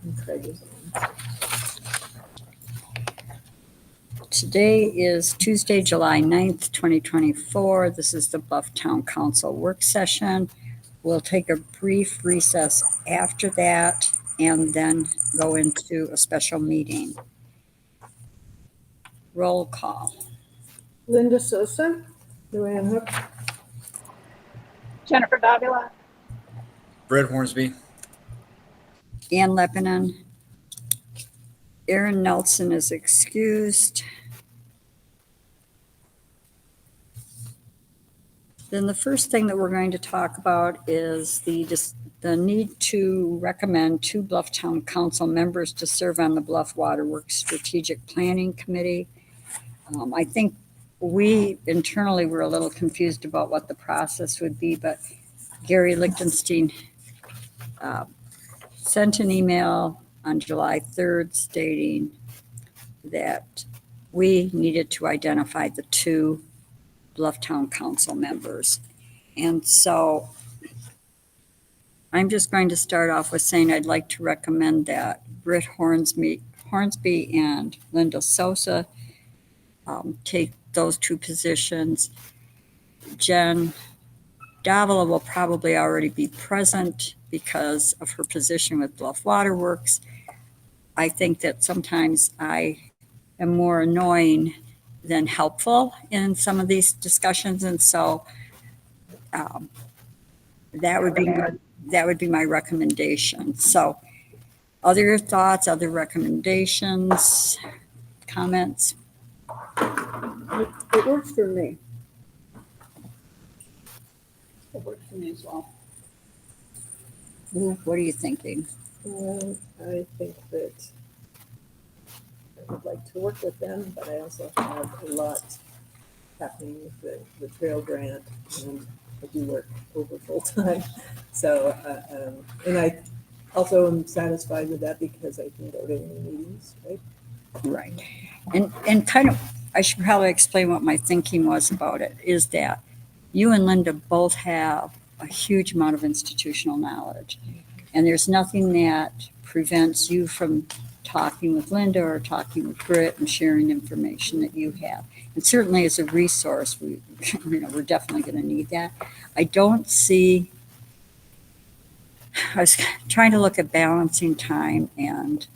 And Craig is on. Today is Tuesday, July 9th, 2024. This is the Bluff Town Council work session. We'll take a brief recess after that and then go into a special meeting. Roll call. Linda Sosa, Luanne Hook, Jennifer Davila. Britt Hornsby. Ann Leppanen. Erin Nelson is excused. Then the first thing that we're going to talk about is the need to recommend 2 Bluff Town Council members to serve on the Bluff Waterworks Strategic Planning Committee. I think we internally were a little confused about what the process would be, but Gary Lichtenstein sent an email on July 3rd stating that we needed to identify the 2 Bluff Town Council members. And so I'm just going to start off with saying I'd like to recommend that Britt Hornsby and Linda Sosa take those 2 positions. Jen Davila will probably already be present because of her position with Bluff Waterworks. I think that sometimes I am more annoying than helpful in some of these discussions, and so that would be my recommendation. So, other thoughts, other recommendations, comments? it works for me. It works for me as well. What are you thinking? I think that I would like to work with them, but I also have a lot happening with the trail grant, and I do work over full time. So, and I also am satisfied with that because I can go to any meetings, right? Right. And kind of, I should probably explain what my thinking was about it, is that you and Linda both have a huge amount of institutional knowledge. And there's nothing that prevents you from talking with Linda or talking with Britt and sharing information that you have. And certainly as a resource, we're definitely going to need that. I was trying to look at balancing time, and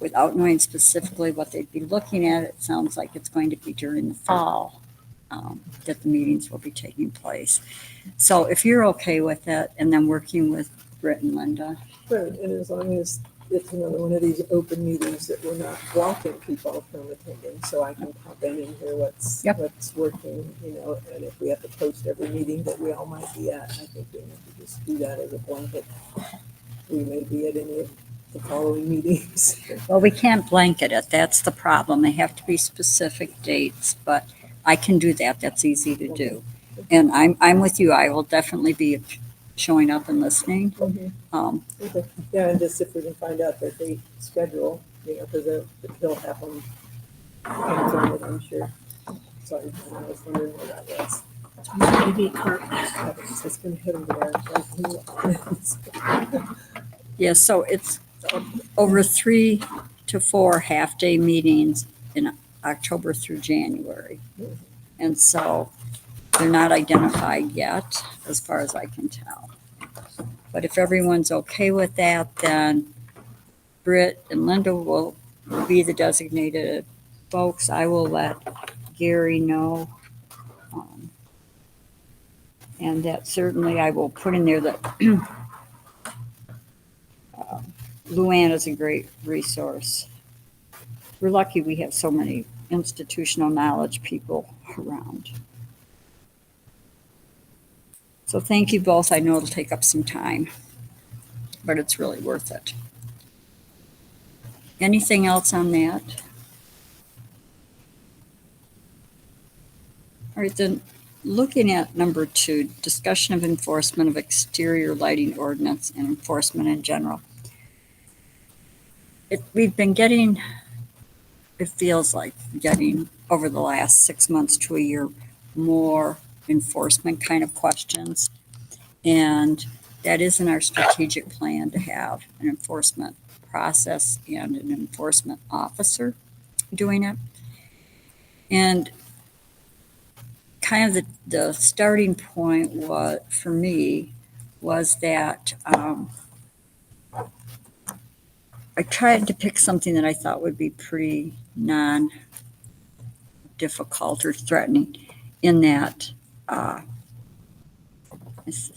without knowing specifically what they'd be looking at, it sounds like it's going to be during the fall that the meetings will be taking place. So if you're okay with it, and then working with Britt and Linda. Right, and as long as it's another one of these open meetings that we're not blocking people from attending, so I can pop in and hear what's working, and if we have to post every meeting that we all might be at, I think we need to just do that as a blanket. We may be at any of the following meetings. Well, we can't blanket it. That's the problem. They have to be specific dates, but I can do that. That's easy to do. And I'm with you. I will definitely be showing up and listening. Mm-hmm. Okay. Yeah, and just if we can find out that they schedule, because they'll happen on it, I'm sure. Sorry, I was wondering where that was. Maybe Kirk. It's going to hit them there. Yeah, so it's over 3 to 4 half-day meetings in October through January. And so they're not identified yet, as far as I can tell. But if everyone's okay with that, then Britt and Linda will be the designated folks. I will let Gary know. And that certainly I will put in there that Luanne is a great resource. We're lucky we have so many institutional knowledge people around. So thank you both. I know it'll take up some time, but it's really worth it. Anything else on that? All right, then looking at number 2, discussion of enforcement of exterior lighting ordinance and enforcement in general. We've been getting, it feels like getting over the last 6 months to a year, more enforcement kind of questions. And that is in our strategic plan to have an enforcement process and an enforcement officer doing it. And kind of the starting point was, for me, was that I tried to pick something that I thought would be pretty non-difficult or threatening in that, I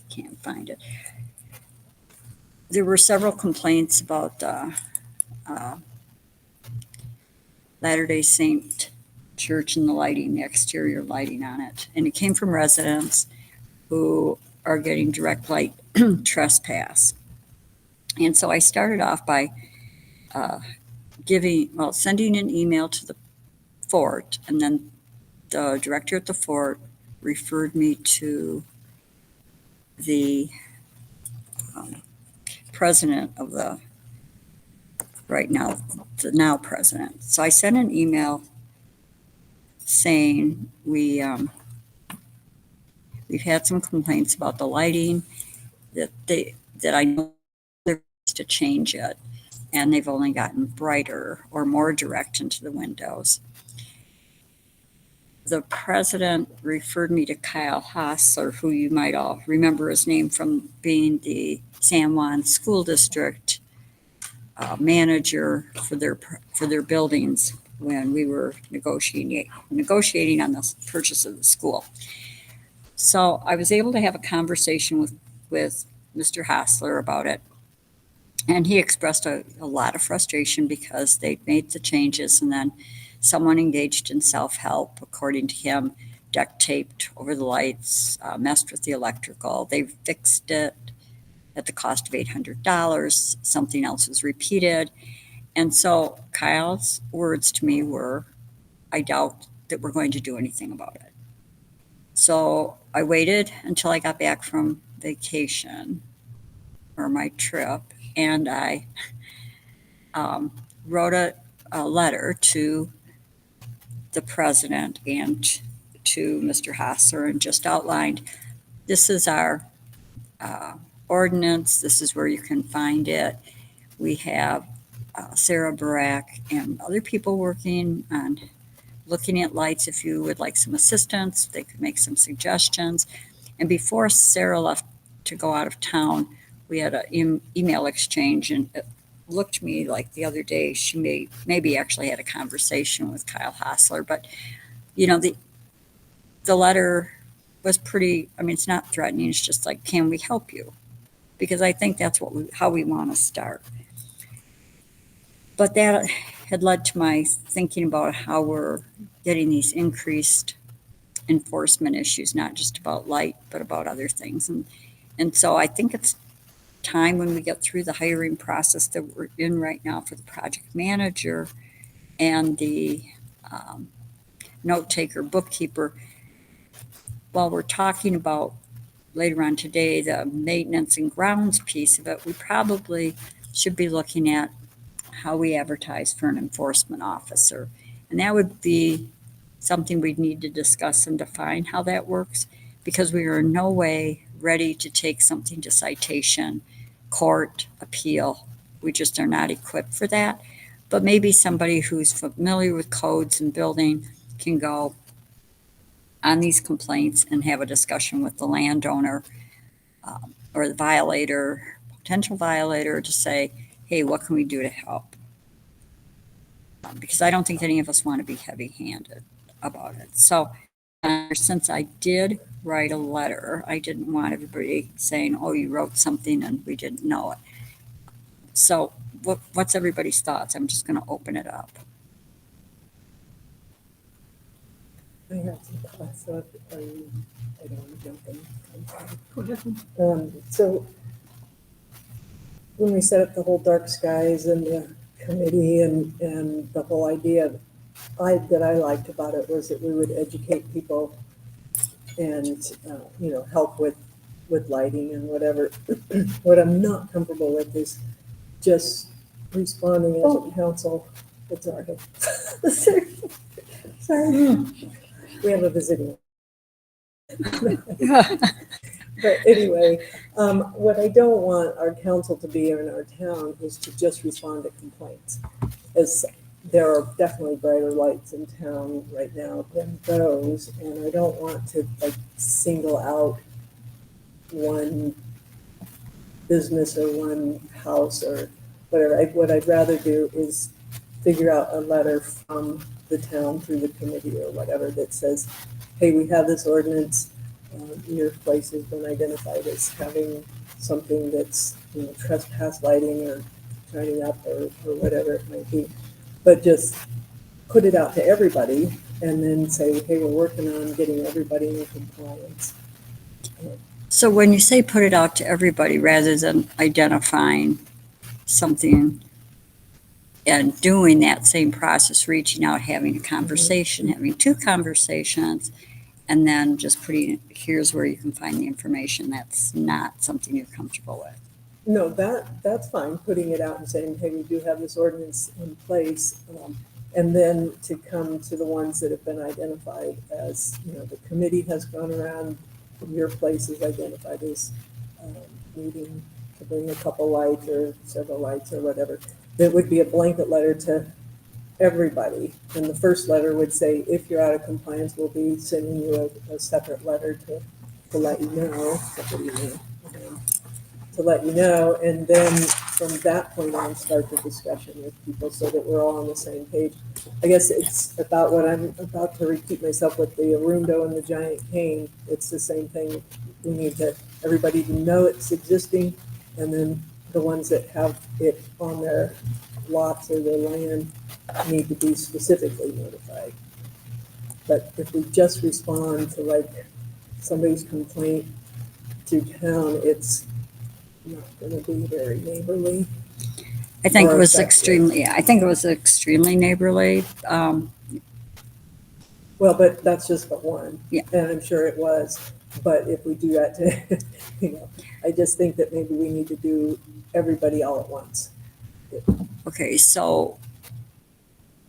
can't find it. There were several complaints about Latter-day Saint Church and the lighting, the exterior lighting on it. And it came from residents who are getting direct light trespass. And so I started off by sending an email to the fort, and then the director at the fort referred me to the president of the now president. So I sent an email saying we've had some complaints about the lighting, that I know they're to change it, and they've only gotten brighter or more direct into the windows. The president referred me to Kyle Hassler, who you might all remember his name from being the San Juan School District manager for their buildings when we were negotiating on the purchase of the school. So I was able to have a conversation with Mr. Hassler about it. And he expressed a lot of frustration because they made the changes, and then someone engaged in self-help, according to him, duct taped over the lights, messed with the electrical. They fixed it at the cost of $800. Something else was repeated. And so Kyle's words to me were, I doubt that we're going to do anything about it. So I waited until I got back from vacation or my trip, and I wrote a letter to the president and to Mr. Hassler and just outlined, this is our ordinance, this is where you can find it. We have Sarah Barak and other people working on looking at lights. If you would like some assistance, they could make some suggestions. And before Sarah left to go out of town, we had an email exchange, and it looked to me like the other day she maybe actually had a conversation with Kyle Hassler. But, you know, the letter was pretty, I mean, it's not threatening. It's just like, can we help you? Because I think that's how we want to start. But that had led to my thinking about how we're getting these increased enforcement issues, not just about light, but about other things. And so I think it's time, when we get through the hiring process that we're in right now for the project manager and the note taker, bookkeeper, while we're talking about later on today the maintenance and grounds piece of it, we probably should be looking at how we advertise for an enforcement officer. And that would be something we'd need to discuss and define how that works, because we are in no way ready to take something to citation, court, appeal. We just are not equipped for that. But maybe somebody who's familiar with codes and building can go on these complaints and have a discussion with the landowner or the violator, potential violator, to say, hey, what can we do to help? Because I don't think any of us want to be heavy-handed about it. So since I did write a letter, I didn't want everybody saying, oh, you wrote something and we didn't know it. So what's everybody's thoughts? I'm just going to open it up. I have some thoughts, so I don't want to jump in. Go ahead. So when we set up the whole dark skies and the committee and the whole idea that I liked about it was that we would educate people and help with lighting and whatever. What I'm not comfortable with is just responding as a council. It's all right. Sorry. We have a visiting. But anyway, what I don't want our council to be in our town is to just respond to complaints. As there are definitely brighter lights in town right now than those, and I don't want to like single out one business or one house or whatever. What I'd rather do is figure out a letter from the town through the committee or whatever that says, hey, we have this ordinance. Your place has been identified as having something that's, trespass lighting or shining up or whatever it might be. But just put it out to everybody and then say, hey, we're working on getting everybody in compliance. So when you say put it out to everybody rather than identifying something and doing that same process, reaching out, having a conversation, having two conversations, and then just putting, here's where you can find the information, that's not something you're comfortable with. No, that's fine, putting it out and saying, hey, we do have this ordinance in place. And then to come to the ones that have been identified as, the committee has gone around, your place is identified as needing to bring a couple lights or several lights or whatever. There would be a blanket letter to everybody. And the first letter would say, if you're out of compliance, we'll be sending you a separate letter to let you know, to let you know. And then from that point on, start the discussion with people so that we're all on the same page. I guess it's about what I'm about to repeat myself with the Arundo and the giant cane. It's the same thing. We need everybody to know it's existing, and then the ones that have it on their lots or their land need to be specifically notified. But if we just respond to like somebody's complaint to town, it's not going to be very neighborly. I think it Or was effective. extremely neighborly. Well, but that's just the one. Yeah. And I'm sure it was. But if we do that to, I just think that maybe we need to do everybody all at once. Okay, so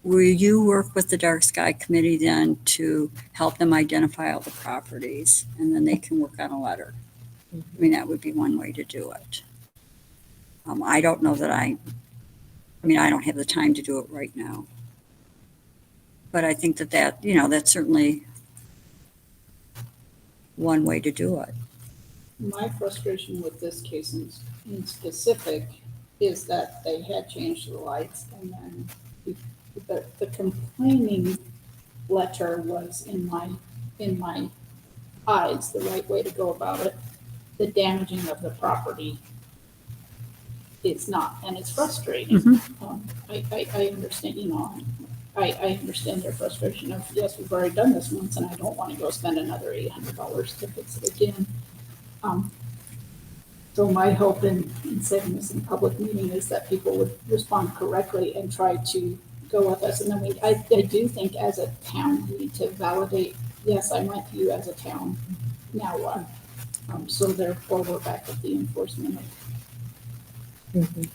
will you work with the Dark Sky Committee then to help them identify all the properties, and then they can work on a letter? I mean, that would be one way to do it. I don't know that I don't have the time to do it right now. But I think that that's certainly one way to do it. My frustration with this case in specific is that they had changed the lights, and then the complaining letter was in my eyes the right way to go about it. The damaging of the property is not, and it's frustrating. I understand, I understand their frustration of, yes, we've already done this once, and I don't want to go spend another $800 to fix it again. So my hope in saying this in public meeting is that people would respond correctly and try to go with us. And then I do think as a town, we need to validate, yes, I went to you as a town, now what? So therefore we're back at the enforcement of.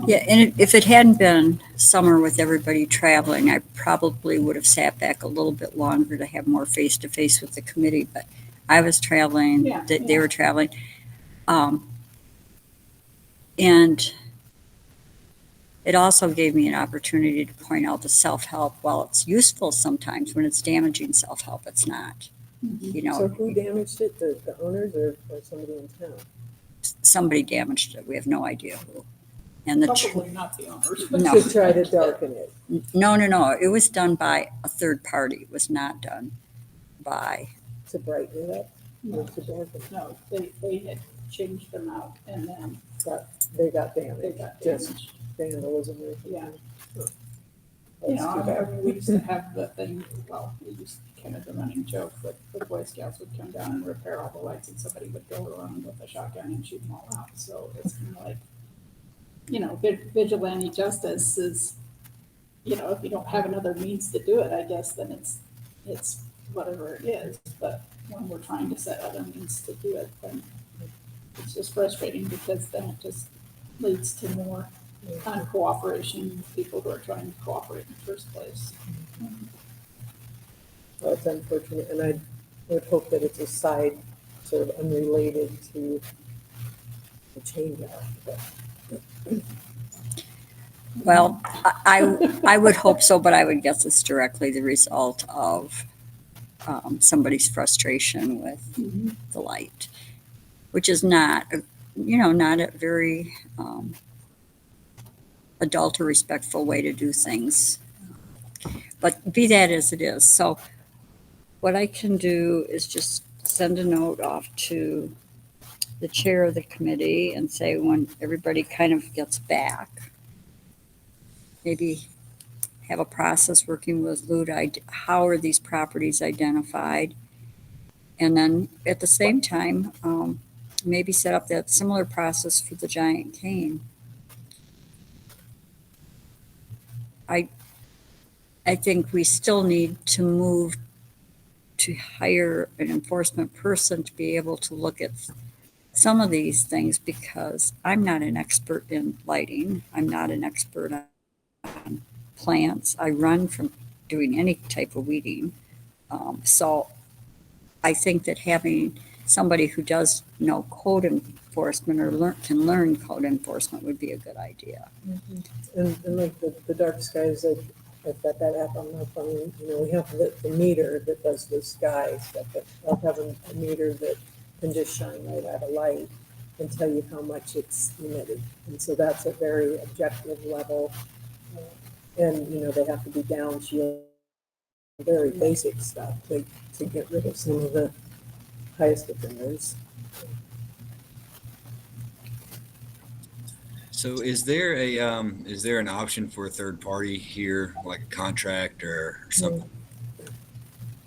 Yeah, and if it hadn't been summer with everybody traveling, I probably would have sat back a little bit longer to have more face-to-face with the committee, but I was traveling, Yeah, they were traveling. And it also gave me an opportunity to point out the self-help. While it's useful sometimes, when it's damaging self-help, it's not. So who damaged it? The owners or somebody in town? Somebody damaged it. We have no idea who. And Probably not the owners. No. To try to darken it. No. It was done by a third party. It was not done by. To brighten it up? No, Or to darken it? no, they had changed them out, and then They got damaged. they got Just damaged. vandalism or something. Yeah. Huh. You That's know, too bad. we used to have the thing, well, we used kind of the running joke that the Boy Scouts would come down and repair all the lights, and somebody would go around with a shotgun and shoot them all out. So it's kind of like, vigilante justice is, if you don't have another means to do it, I guess, then it's whatever it is. But when we're trying to set other means to do it, then it's just frustrating, because then it just leads to more cooperation with people who are trying to cooperate in the first place. Well, it's unfortunate, and I would hope that it's a side sort of unrelated to the change out. But Well, I would hope so, but I would guess it's directly the result of somebody's frustration with the light, which is not, not a very adult or respectful way to do things. But be that as it is. So what I can do is just send a note off to the chair of the committee and say when everybody kind of gets back, maybe have a process working with Lou to how are these properties identified? And then at the same time, maybe set up that similar process for the giant cane. I think we still need to move to hire an enforcement person to be able to look at some of these things because I'm not an expert in lighting. I'm not an expert on plants. I run from doing any type of weeding. So I think that having somebody who does know code enforcement or can learn code enforcement would be a good idea. and like the dark skies, I've got that app on my phone. We have the meter that does the sky stuff, but I'll have a meter that can just shine right at a light and tell you how much it's emitted. And so that's a very objective level. And, they have to be downshielded, very basic stuff to get rid of some of the highest offenders. So is there an option for a third party here, like a contract or something?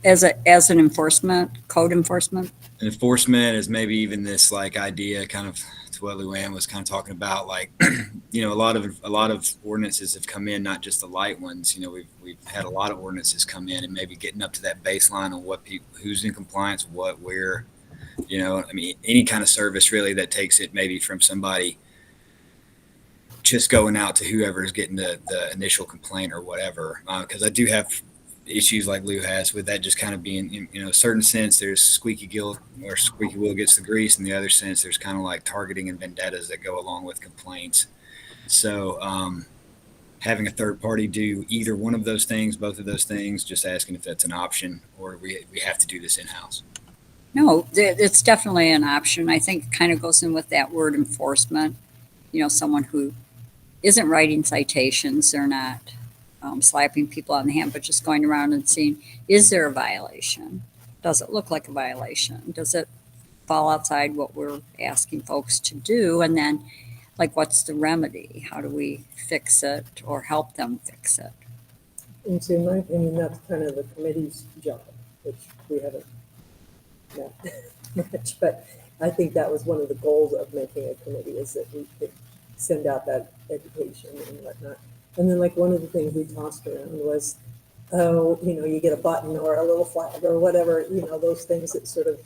As an enforcement, code enforcement? Enforcement is maybe even this like idea kind of to what Luanne was kind of talking about, like, a lot of ordinances have come in, not just the light ones. We've had a lot of ordinances come in and maybe getting up to that baseline on what who's in compliance, where, any kind of service really that takes it maybe from somebody just going out to whoever is getting the initial complaint or whatever. Because I do have issues like Lou has with that just kind of being, in a certain sense, there's squeaky wheel gets the grease. In the other sense, there's kind of like targeting and vendettas that go along with complaints. So having a third party do either one of those things, both of those things, just asking if that's an option or we have to do this in-house. No, it's definitely an option. I think it kind of goes in with that word enforcement. Someone who isn't writing citations, they're not slapping people on the hand, but just going around and seeing, is there a violation? Does it look like a violation? Does it fall outside what we're asking folks to do? And then, like, what's the remedy? How do we fix it or help them fix it? And so in my opinion, that's kind of the committee's job, which we haven't met much, but I think that was one of the goals of making a committee, is that we could send out that education and whatnot. And then, like, one of the things we tossed around was, you get a button or a little flag or whatever, those things that sort of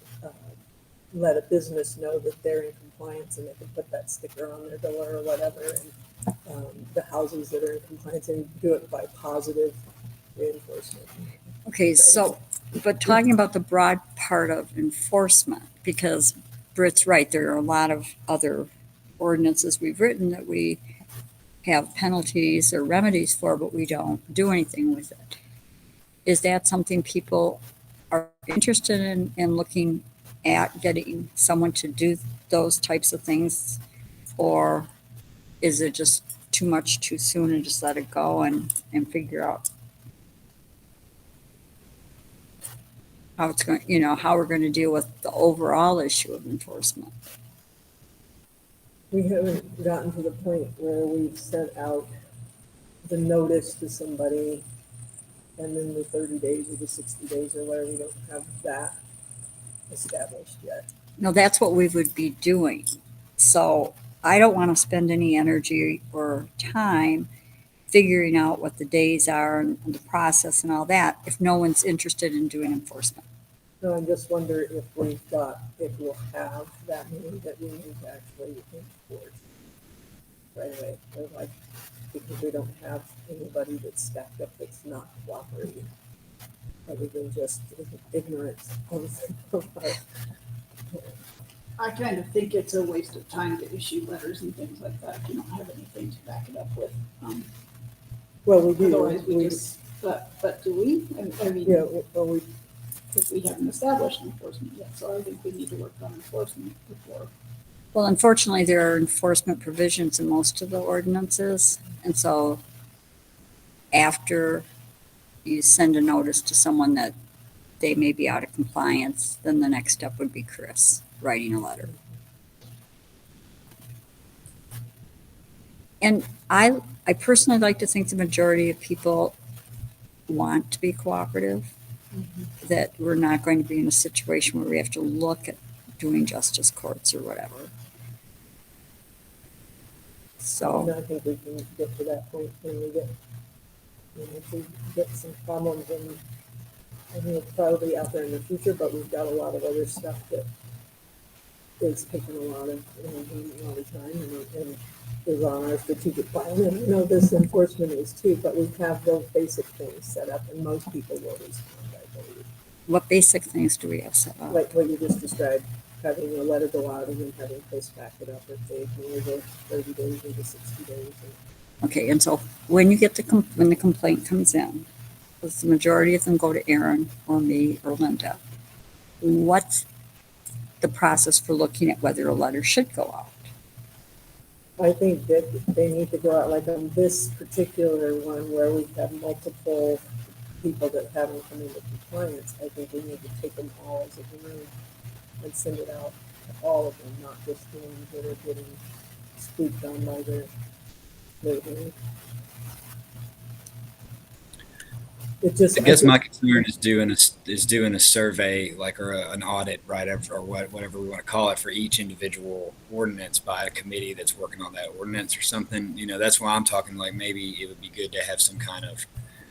let a business know that they're in compliance, and they can put that sticker on their door or whatever. And the houses that are in compliance, and do it by positive reinforcement. Okay, so, but talking about the broad part of enforcement, because Britt's right, there are a lot of other ordinances we've written that we have penalties or remedies for, but we don't do anything with it. Is that something people are interested in looking at, getting someone to do those types of things? Or is it just too much too soon and just let it go and figure out how it's going, how we're going to deal with the overall issue of enforcement? We haven't gotten to the point where we've sent out the notice to somebody, and then the 30 days or the 60 days or whatever. We don't have that established yet. No, that's what we would be doing. So I don't want to spend any energy or time figuring out what the days are and the process and all that if no one's interested in doing enforcement. No, I just wonder if we'll have that many that we need to actually enforce right away. Or like, because we don't have anybody that's stacked up that's not cooperating, other than just ignorance of our I kind of think it's a waste of time to issue letters and things like that if you don't have anything to back it up with. Well, we do. Otherwise, we just, but do we? I mean, Yeah, well, we, because we haven't established enforcement yet, so I think we need to work on enforcement before. Well, unfortunately, there are enforcement provisions in most of the ordinances. And so after you send a notice to someone that they may be out of compliance, then the next step would be Chris writing a letter. And I personally like to think the majority of people want to be cooperative, that we're not going to be in a situation where we have to look at doing justice courts or whatever. So. and I think we can get to that point when we get, if we get some problems, and I think it's probably out there in the future, but we've got a lot of other stuff that is taking a lot of time and is on our strategic plan. And I know this enforcement is too, but we have those basic things set up, and most people will respond, I believe. What basic things do we have set up? Like what you just described, having a letter go out and then having Chris back it up if they ignore the 30 days or the 60 days. Okay, and so when you get when the complaint comes in, does the majority of them go to Erin or me or Linda? What's the process for looking at whether a letter should go out? I think that they need to go out, like on this particular one where we have multiple people that haven't come into compliance. I think we need to take them all as a group and send it out to all of them, not just the ones that are getting squeaked on by their neighbor. It just, I guess my concern is doing a survey, like, or an audit, right, or whatever we want to call it, for each individual ordinance by a committee that's working on that ordinance or something. That's why I'm talking, like, maybe it would be good to have some kind of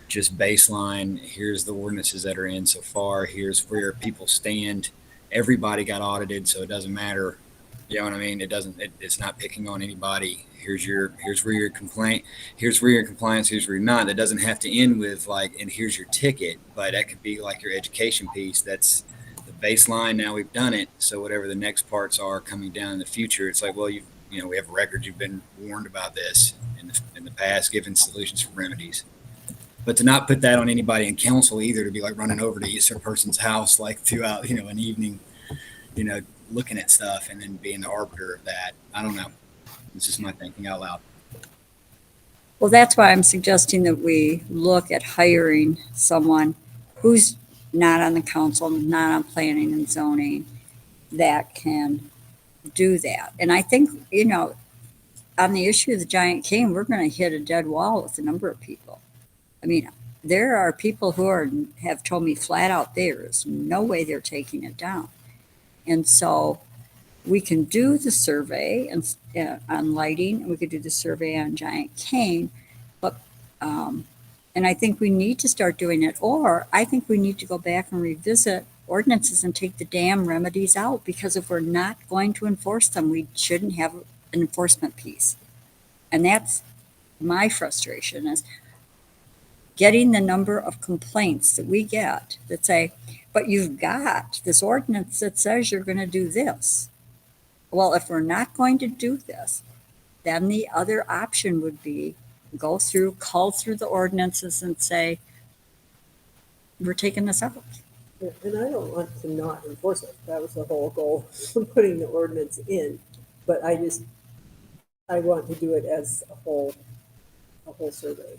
just baseline. Here's the ordinances that are in so far. Here's where people stand. Everybody got audited, so it doesn't matter. You know what I mean? It's not picking on anybody. Here's where your complaint, here's where your compliance, here's where you're not. That doesn't have to end with like, and here's your ticket, but that could be like your education piece. That's the baseline. Now we've done it. So whatever the next parts are coming down in the future, it's like, well, we have a record. You've been warned about this in the past, given solutions for remedies. But to not put that on anybody in council either, to be like running over to a certain person's house, like throughout, an evening, looking at stuff and then being the arbiter of that. I don't know. It's just my thinking out loud. Well, that's why I'm suggesting that we look at hiring someone who's not on the council, not on planning and zoning, that can do that. And I think, on the issue of the giant cane, we're going to hit a dead wall with a number of people. I mean, there are people who have told me flat out there is no way they're taking it down. And so we can do the survey on lighting, and we could do the survey on giant cane, but and I think we need to start doing it. Or I think we need to go back and revisit ordinances and take the damn remedies out, because if we're not going to enforce them, we shouldn't have an enforcement piece. And that's my frustration, is getting the number of complaints that we get that say, but you've got this ordinance that says you're going to do this. Well, if we're not going to do this, then the other option would be cull through the ordinances and say, we're taking this out. Yeah, and I don't want to not enforce it. That was the whole goal of putting the ordinance in. But I want to do it as a whole survey.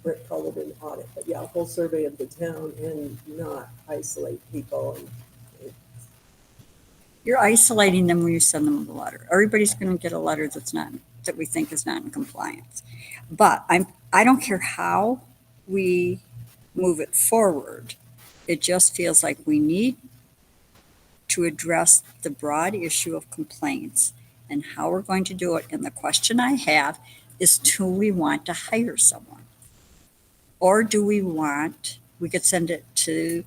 Britt called it an audit, but yeah, a whole survey of the town and not isolate people. You're isolating them when you send them the letter. Everybody's going to get a letter that we think is not in compliance. But I don't care how we move it forward. It just feels like we need to address the broad issue of complaints and how we're going to do it. And the question I have is, do we want to hire someone? Or do we could send it to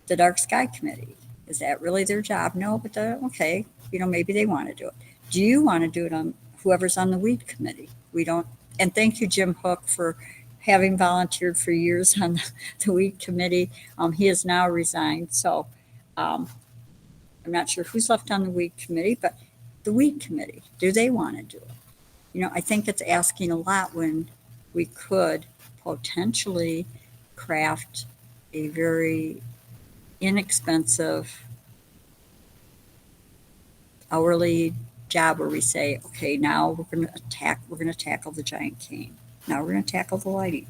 the Dark Sky Committee. Is that really their job? No, but okay, maybe they want to do it. Do you want to do it on whoever's on the weed committee? We don't. And thank you, Jim Hook, for having volunteered for years on the weed committee. He has now resigned. So, I'm not sure who's left on the weed committee, but the weed committee, do they want to do it? You know, I think it's asking a lot when we could potentially craft a very inexpensive hourly job where we say, okay, now we're going to tackle the giant cane. Now we're going to tackle the lighting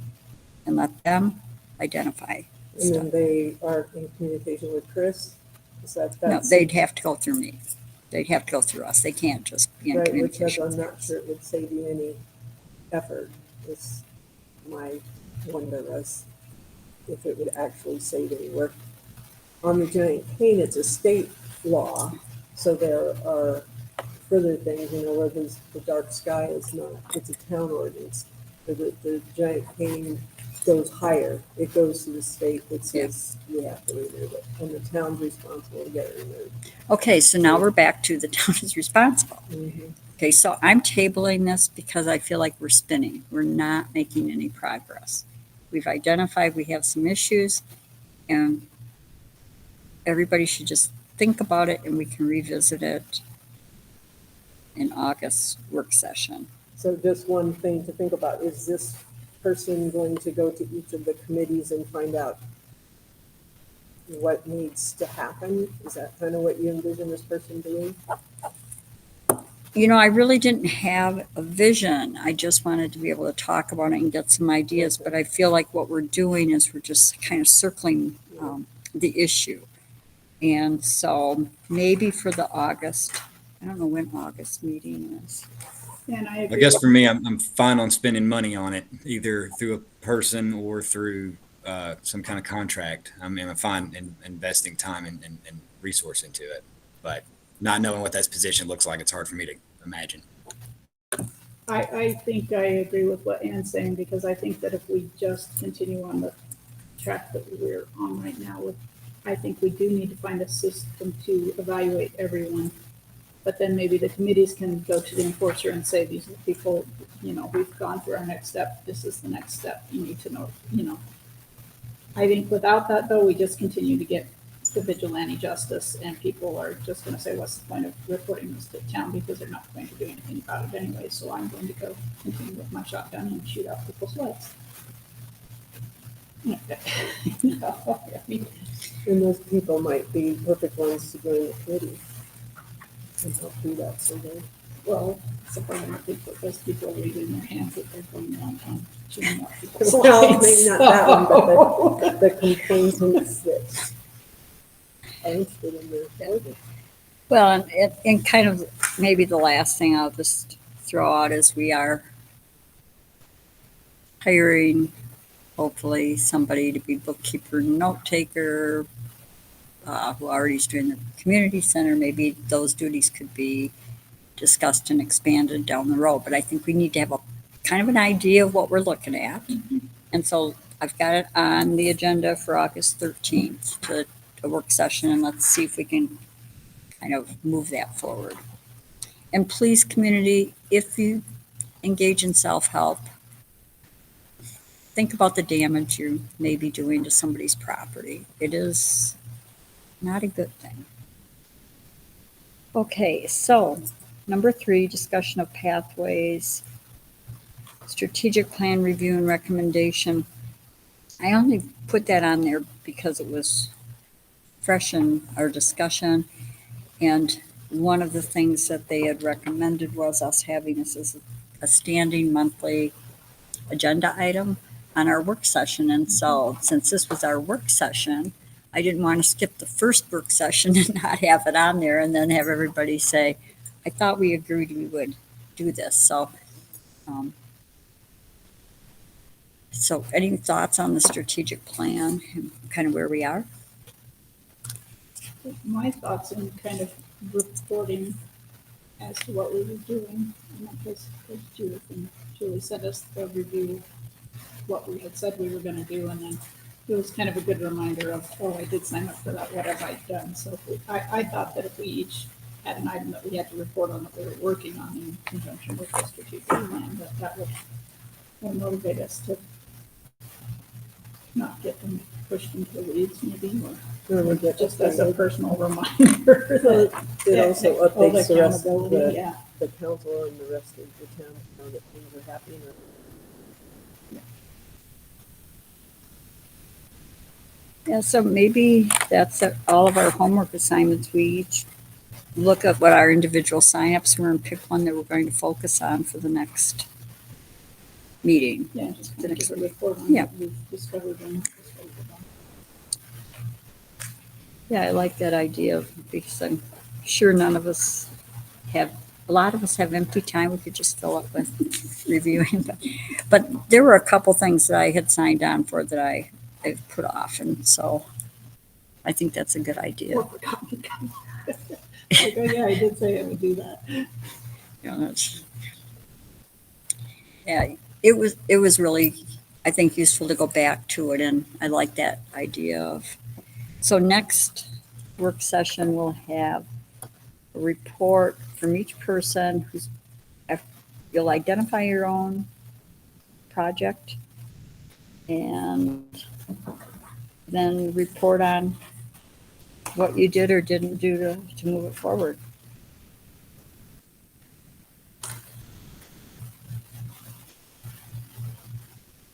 and let them identify And stuff. then they are in communication with Chris? Is that, No, that's, they'd have to go through me. They'd have to go through us. They can't just be in right, which communication. I'm with not us. sure it would save you any effort, is my wonder as if it would actually save any work. On the giant cane, it's a state law, so there are further things, you know, where the dark sky is not, it's a town ordinance. The giant cane goes higher, it goes to the state that says you have to remove it, and the town's responsible to get it removed. Okay, so now we're back to the town is responsible. Mhm. Okay, so I'm tabling this because I feel like we're spinning. We're not making any progress. We've identified we have some issues, and everybody should just think about it, and we can revisit it in August work session. So just one thing to think about, is this person going to go to each of the committees and find out what needs to happen? Is that kind of what you envision this person doing? You know, I really didn't have a vision. I just wanted to be able to talk about it and get some ideas, but I feel like what we're doing is we're just kind of circling the issue. And so maybe for the August, I don't know when August meeting is. And I I agree. guess for me, I'm fine on spending money on it, either through a person or through some kind of contract. I mean, I'm fine in investing time and resource into it, but not knowing what that position looks like, it's hard for me to imagine. I think I agree with what Ann's saying, because I think that if we just continue on the track that we're on right now, I think we do need to find a system to evaluate everyone. But then maybe the committees can go to the enforcer and say, these are the people, you know, we've gone through our next step. This is the next step. You need to know, you know. I think without that, though, we just continue to get the vigilante justice, and people are just going to say, what's the point of reporting this to town, because they're not going to do anything about it anyway. So I'm going to go continue with my shotgun and shoot out people's legs. You know, I mean, And those people might be perfect ones to join the committee and help do that someday. well, supporting, I think that those people are leaving their hands that they're going on shooting out people's Well, legs. maybe not that one, but the complainants that are interested in the order. Well, and kind of maybe the last thing I'll just throw out is we are hiring, hopefully, somebody to be bookkeeper, note taker, who already is doing the community center. Maybe those duties could be discussed and expanded down the road. But I think we need to have a kind of an idea of what we're looking at. And so I've got it on the agenda for August 13th to a work session, and let's see if we can kind of move that forward. And please, community, if you engage in self-help, think about the damage you may be doing to somebody's property. It is not a good thing. Okay, so number 3, discussion of pathways, strategic plan review and recommendation. I only put that on there because it was fresh in our discussion. And one of the things that they had recommended was us having this as a standing monthly agenda item on our work session. And so since this was our work session, I didn't want to skip the first work session and not have it on there and then have everybody say, I thought we agreed we would do this. So any thoughts on the strategic plan and kind of where we are? My thoughts in kind of reporting as to what we were doing, and that was Judith, and Julie sent us the review, what we had said we were gonna do, and then it was kind of a good reminder of, oh, I did sign up for that, what have I done? So I thought that if we each had an item that we had to report on that we were working on in conjunction with the strategic plan, that would motivate us to not get them pushed into the weeds maybe, or When we get just to as a the- personal reminder. So that- it also all updates the rest of accountability, yeah. the council and the rest of the town, to know that things are happening. Yeah, so maybe that's all of our homework assignments. We each look at what our individual signups were and pick one that we're going to focus on for the next meeting. Yeah, just The kind of next give a week. report on Yeah. what we've discovered and discovered about. Yeah, I like that idea because I'm sure none of us have, a lot of us have empty time we could just fill up with reviewing. But there were a couple things that I had signed on for that I put off, and so I think that's a good idea. Corporate copy. Like, oh yeah, I did say I would do that. You know, yeah, it was really, I think, useful to go back to it, and I like that idea of. So next work session, we'll have a report from each person who's, you'll identify your own project and then report on what you did or didn't do to move it forward.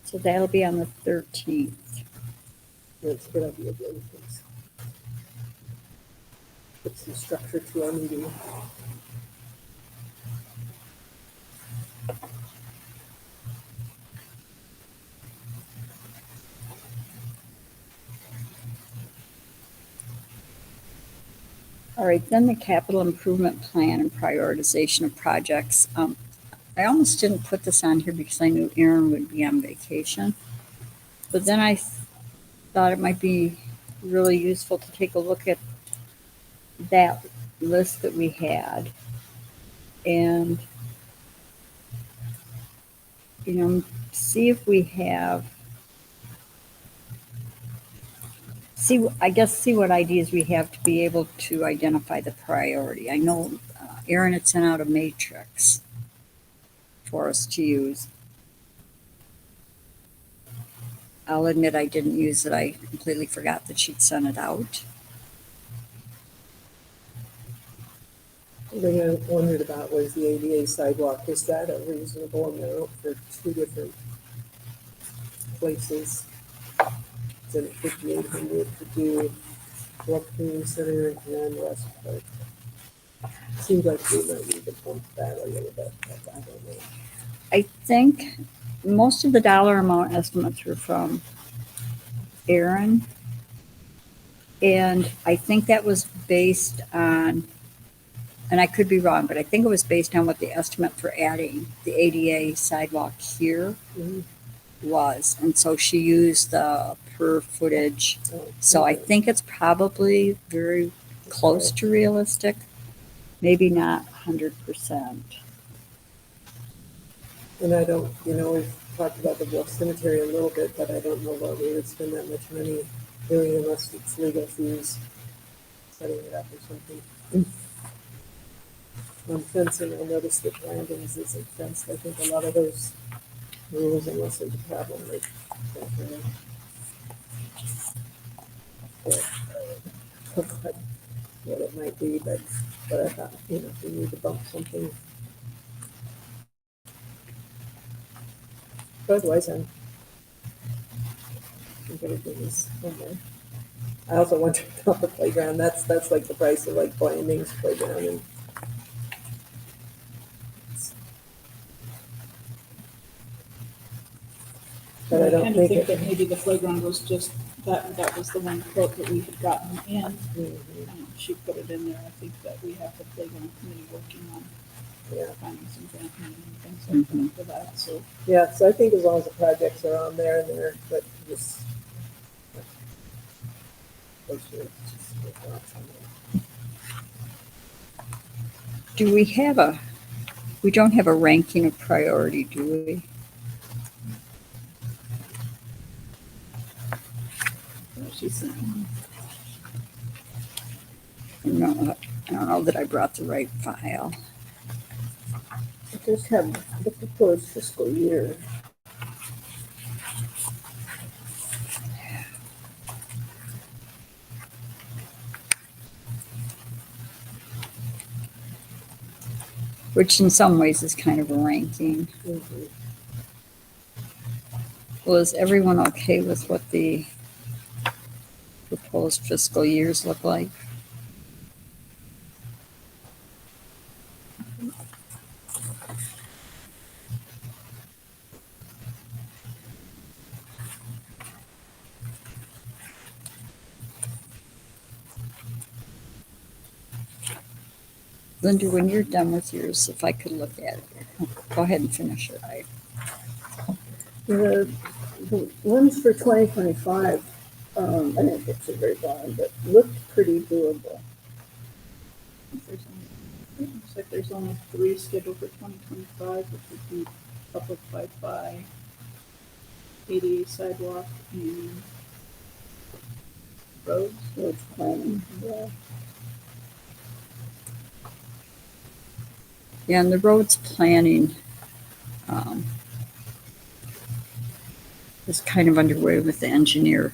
So that'll be on the 13th. That's a good idea, Blake, thanks. Put some structure to our meeting. All right, then the capital improvement plan and prioritization of projects. I almost didn't put this on here because I knew Erin would be on vacation. But then I thought it might be really useful to take a look at that list that we had and, you know, see if we have, see what ideas we have to be able to identify the priority. I know Erin had sent out a matrix for us to use. I'll admit I didn't use it. I completely forgot that she'd sent it out. The thing I wondered about was the ADA sidewalk. Is that a reasonable amount for two different places? Is it 5,800 to do Bluff Community Center and West Park? Seems like we might need to bump that a little bit, but I don't know. I think most of the dollar amount estimates were from Erin. And I think that was based on, and I could be wrong, but I think it was based on what the estimate for adding the ADA sidewalk here Mhm. was. And so she used the per footage. Oh, So I okay. think it's probably very close to realistic, maybe not 100%. And I don't, we've talked about the Bluff Cemetery a little bit, but I don't know what we would spend that much money doing unless it's legal fees, setting it up or something. On fencing, I noticed that Landon's isn't fenced. I think a lot of those rules, unless there's a problem, they don't really. What it might be, but I thought, if we need to bump something. But otherwise, I think everything is in there. I also wondered about the playground. That's like the price of like Blanding's playground and. But I don't kind of think think that maybe the playground was just, that was the one quote that we had gotten, and she put it in there. I think that we have the playground committee working on Yeah. finding some grant money and things like that for that, so. Yeah, so I think as long as the projects are on there and they're, but just. Those are just my thoughts on that. Do we have we don't have a ranking of priority, do we? She's saying, No, I don't know that I brought the right file. I just have the proposed fiscal year. which in some ways is kind of a ranking. Mhm. Well, is everyone okay with what the proposed fiscal years look like? Linda, when you're done with yours, if I could look at it, go ahead and finish it. The ones for 2025, I didn't get to the very bottom, but looked pretty doable. It looks like there's only 3 scheduled for 2025, which would be public Wi-Fi, ADA sidewalk, and roads. Roads planning, yeah. Yeah, and the roads planning is kind of underway with the engineer.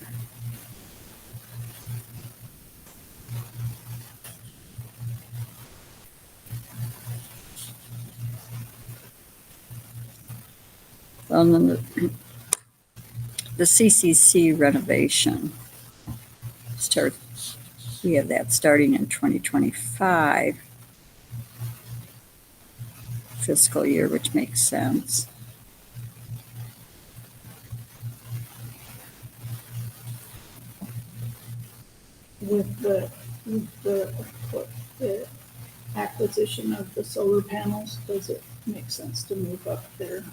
And then the CCC renovation we have that starting in 2025 fiscal year, which makes sense. With the acquisition of the solar panels, does it make sense to move up their,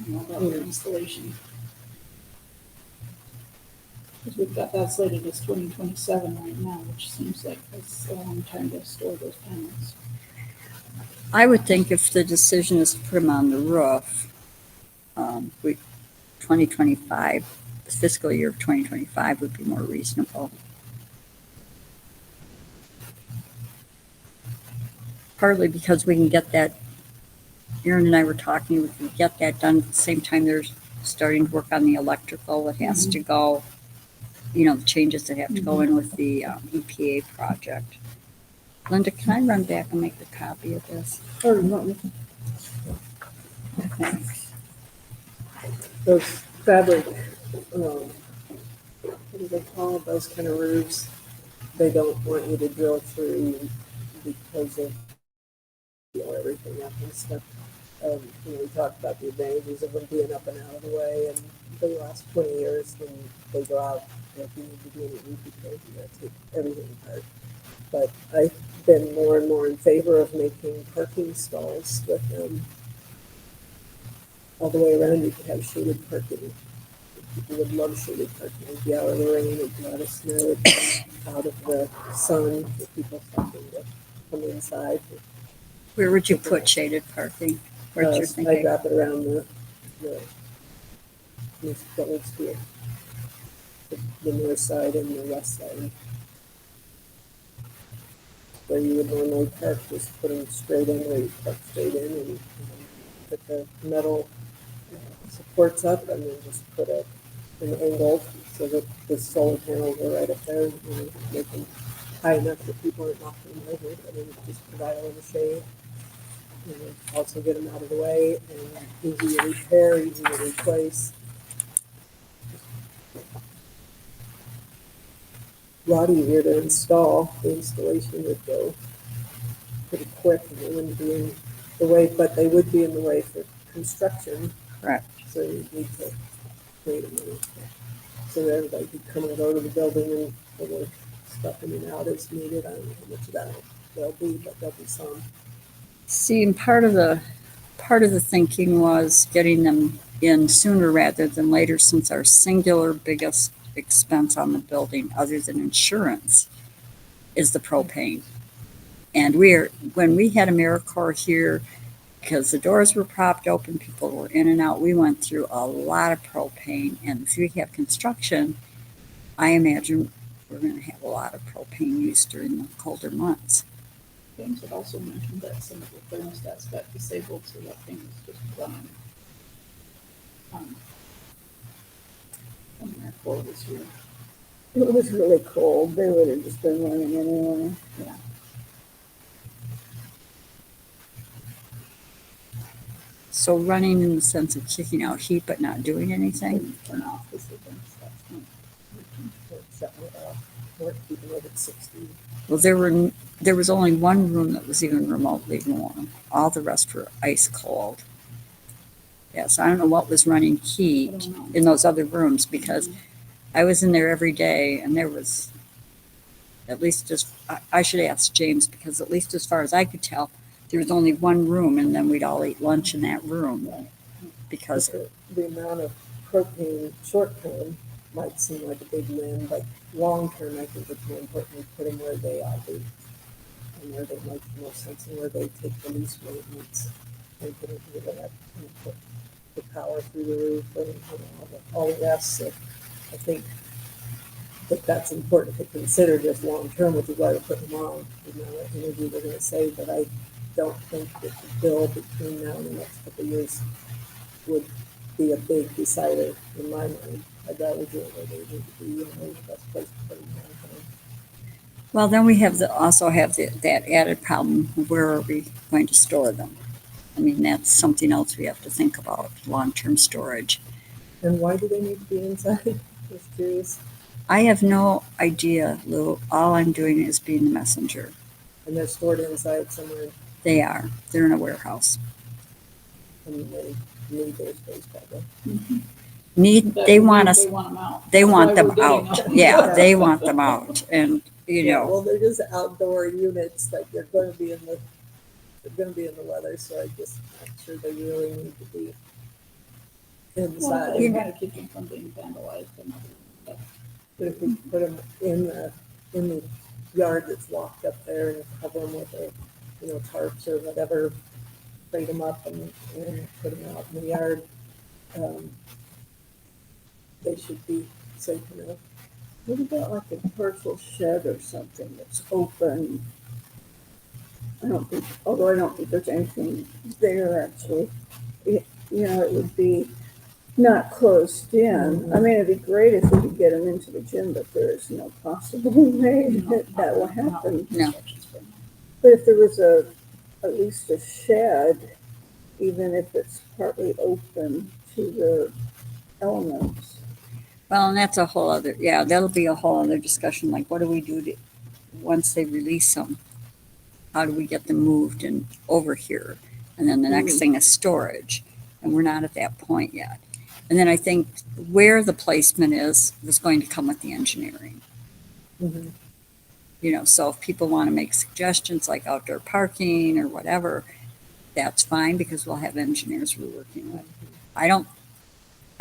about their installation? Because we've got that slated as 2027 right now, which seems like it's a long time to store those panels. I would think if the decision is to put them on the roof, 2025, the fiscal year of 2025 would be more reasonable. Partly because we can get that, Erin and I were talking, we can get that done at the same time they're starting to work on the electrical that has to go, the changes that have to go in with the EPA project. Linda, can I run back and make a copy of this? Or not, Thanks. Those fabric, what do they call those kind of roofs? They don't want you to drill through because of everything up and stuff. We talked about the advantages of them being up and out of the way, and for the last 20 years, when they go out, if you need to do any roof repairs, you gotta take everything apart. But I've been more and more in favor of making parking stalls with them. All the way around, you could have shaded parking. People would love shaded parking. It'd be out of the rain, it'd be out of snow, it'd be out of the sun, for people stopping to come inside. Where would you put shaded parking? Where'd you I think? wrap it around the old school. The north side and the west side. Where you would normally park, just put them straight in, where you park straight in and put the metal supports up and then just put an angle so that the solar panels are right up there, make them high enough that people aren't knocking them over, but then just provide a little shade. And also get them out of the way and easy to repair, easy to replace. A lot easier to install. The installation would go pretty quick and they wouldn't be in the way, but they would be in the way for construction. Correct. So you need to wait a minute. So that everybody could come and go to the building and pull their stuff in and out as needed. I don't know how much of that there'll be, but there'll be some. See, and part of the thinking was getting them in sooner rather than later, since our singular biggest expense on the building, other than insurance, is the propane. And when we had AmeriCorps here, because the doors were propped open, people were in and out, we went through a lot of propane. And if we have construction, I imagine we're going to have a lot of propane use during the colder months. James had also mentioned that some of the thermostats got disabled, so that thing was just running. When our core was here. it was really cold, they would have just been running anyway. So running in the sense of kicking out heat but not doing anything? Turn off the system. Or shutting it off, or keeping it at 60. Well, there was only one room that was even remotely warm. All the rest were ice cold. Yes, I don't know what was running I heat don't know. in those other rooms because I was in there every day and there was at least I should ask James because at least as far as I could tell, there was only one room and then we'd all eat lunch in that room because The amount of propane short term might seem like a big win, but long term, I think it's more important to put them where they ought to be and where they make the most sense and where they take the least maintenance and put it where they have, put the power through the roof and all the rest. So I think that's important to consider just long term, which is why we're putting them on. You know, what energy they're going to save, but I don't think that the bill between now and the next couple of years would be a big decider in my mind. I'd rather do it where they need to be and where's the best place to put them long term. well, then we also have that added problem. Where are we going to store them? I mean, that's something else we have to think about, long-term storage. And why do they need to be inside? Just curious. I have no idea, Lou. All I'm doing is being the messenger. And they're stored inside somewhere They are. They're in a warehouse. and they need their space probably. They want us, They want them out. they That's want why them we're getting out. them. Yeah, they want them out. And, Well, they're just outdoor units, like they're going to be in the weather, so I just not sure they really need to be Well, inside. they kind of keep them from being vandalized and other. But if we put them in the yard that's locked up there and cover them with tarps or whatever, crate them up and put them out in the yard, they should be safe enough. What about like a partial shed or something that's open? Although I don't think there's anything there actually. It would be not closed in. I mean, it'd be great if we could get them into the gym, but there is no possible way that will happen. No. But if there was at least a shed, even if it's partly open to the elements. well, and that's that'll be a whole other discussion. Like, what do we do once they release them? How do we get them moved and over here? And then the next thing is storage. And we're not at that point yet. And then I think where the placement is going to come with the engineering. Mm-hmm. So if people want to make suggestions like outdoor parking or whatever, that's fine because we'll have engineers we're working with. I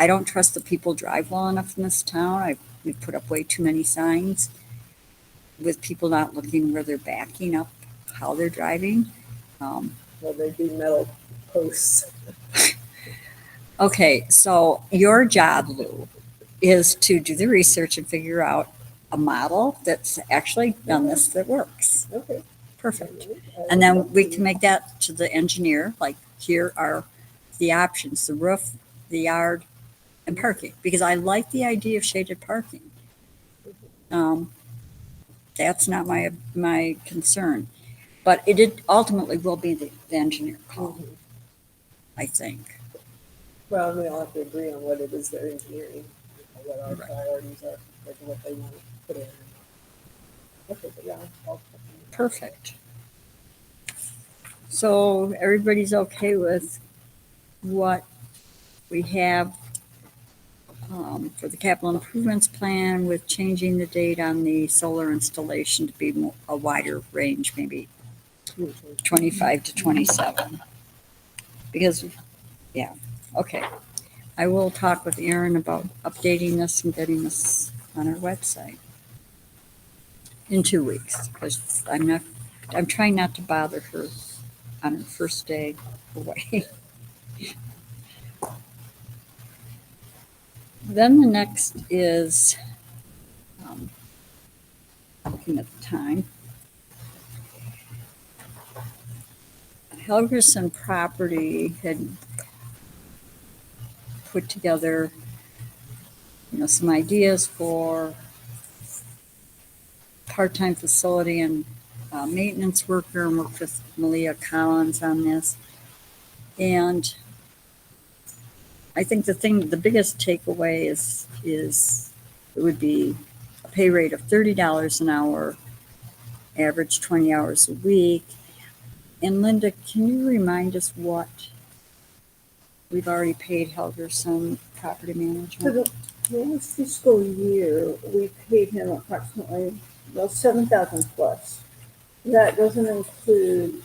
don't trust the people drive well enough in this town. We've put up way too many signs with people not looking where they're backing up, how they're driving. Well, they do metal posts. Okay, so your job, Lou, is to do the research and figure out a model that's actually done this that works. Okay. Perfect. And then we can make that to the engineer, like here are the options, the roof, the yard, and parking. Because I like the idea of shaded parking. That's not my concern. But it ultimately will be the engineer call, I think. Well, and we all have to agree on what it is they're engineering, what our priorities are, like what they want to put in. Okay, but yeah, I'll Perfect. So everybody's okay with what we have for the capital improvements plan with changing the date on the solar installation to be a wider range, maybe 25 to 27. Because, okay. I will talk with Erin about updating this and getting this on our website in 2 weeks, because I'm trying not to bother her on her first day away. Then the next is, looking at the time, Helgerson Property had put together, some ideas for part-time facility and maintenance worker, and worked with Malia Collins on this. And I think the biggest takeaway is it would be a pay rate of $30 an hour, average 20 hours a week. And Linda, can you remind us what we've already paid Helgerson Property For Management? the last fiscal year, we paid him approximately, well, 7,000 plus. That doesn't include,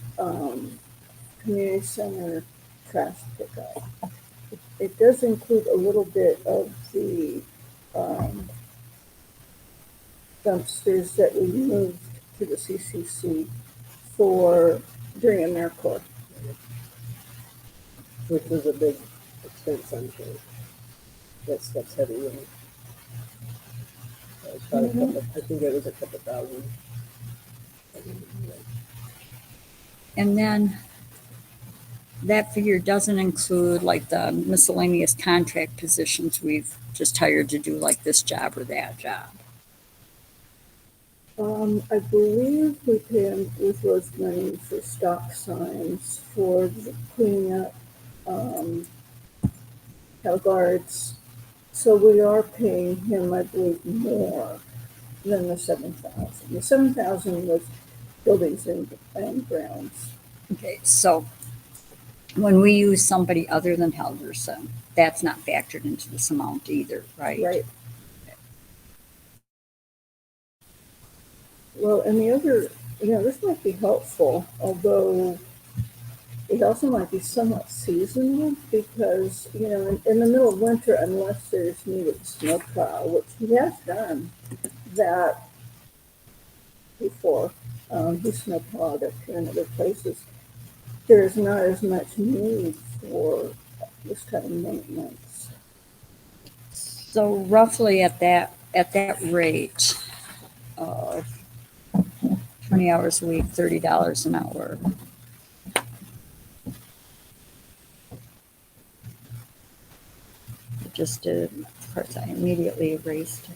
community center trash pickup. It does include a little bit of the, dumpsters that we moved to the CCC for, during AmeriCorps. Which was a big expense, I'm sure. That's heavy, really. It's probably a couple, I think it was a couple thousand. And then that figure doesn't include like the miscellaneous contract positions we've just hired to do like this job or that job. I believe we pay him with Rose money for stop signs, for the cleaning up, cattle guards. So we are paying him, I believe, more than the 7,000. The 7,000 was buildings and grounds. Okay, so when we use somebody other than Helgerson, that's not factored into this amount either, right? Right. Well, and the other, this might be helpful, although it also might be somewhat seasonal because, in the middle of winter, unless there's needed snowplow, which he has done that before, he snowplowed up here in other places, there's not as much need for this kind of maintenance. So roughly at that rate of 20 hours a week, $30 an hour. Just did, of course, I immediately erased it.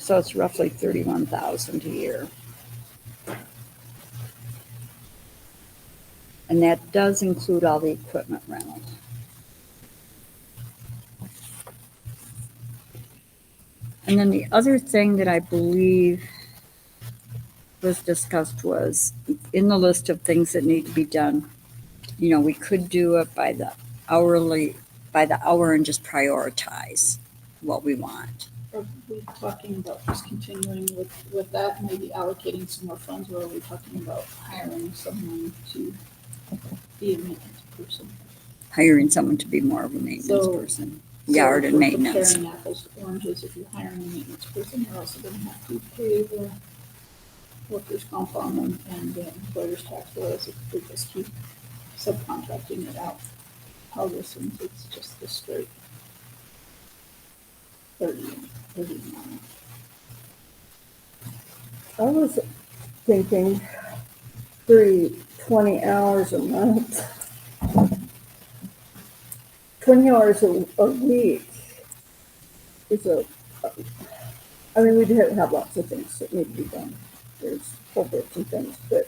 So it's roughly 31,000 a year. And that does include all the equipment rental. And then the other thing that I believe was discussed was in the list of things that need to be done, we could do it by the hour and just prioritize what we want. Are we talking about just continuing with that, maybe allocating some more funds, or are we talking about hiring someone to be a maintenance person? Hiring someone to be more of a maintenance So- person, yard So if and we're maintenance. comparing apples to oranges, if you're hiring a maintenance person, you're also gonna have to pay the workers' comp on them and the employer's tax, whereas if we just keep subcontracting it out, Helgerson's, it's just the straight 39. I was thinking 20 hours a month. 20 hours a week is we do have lots of things that need to be done. There's culverts and things, but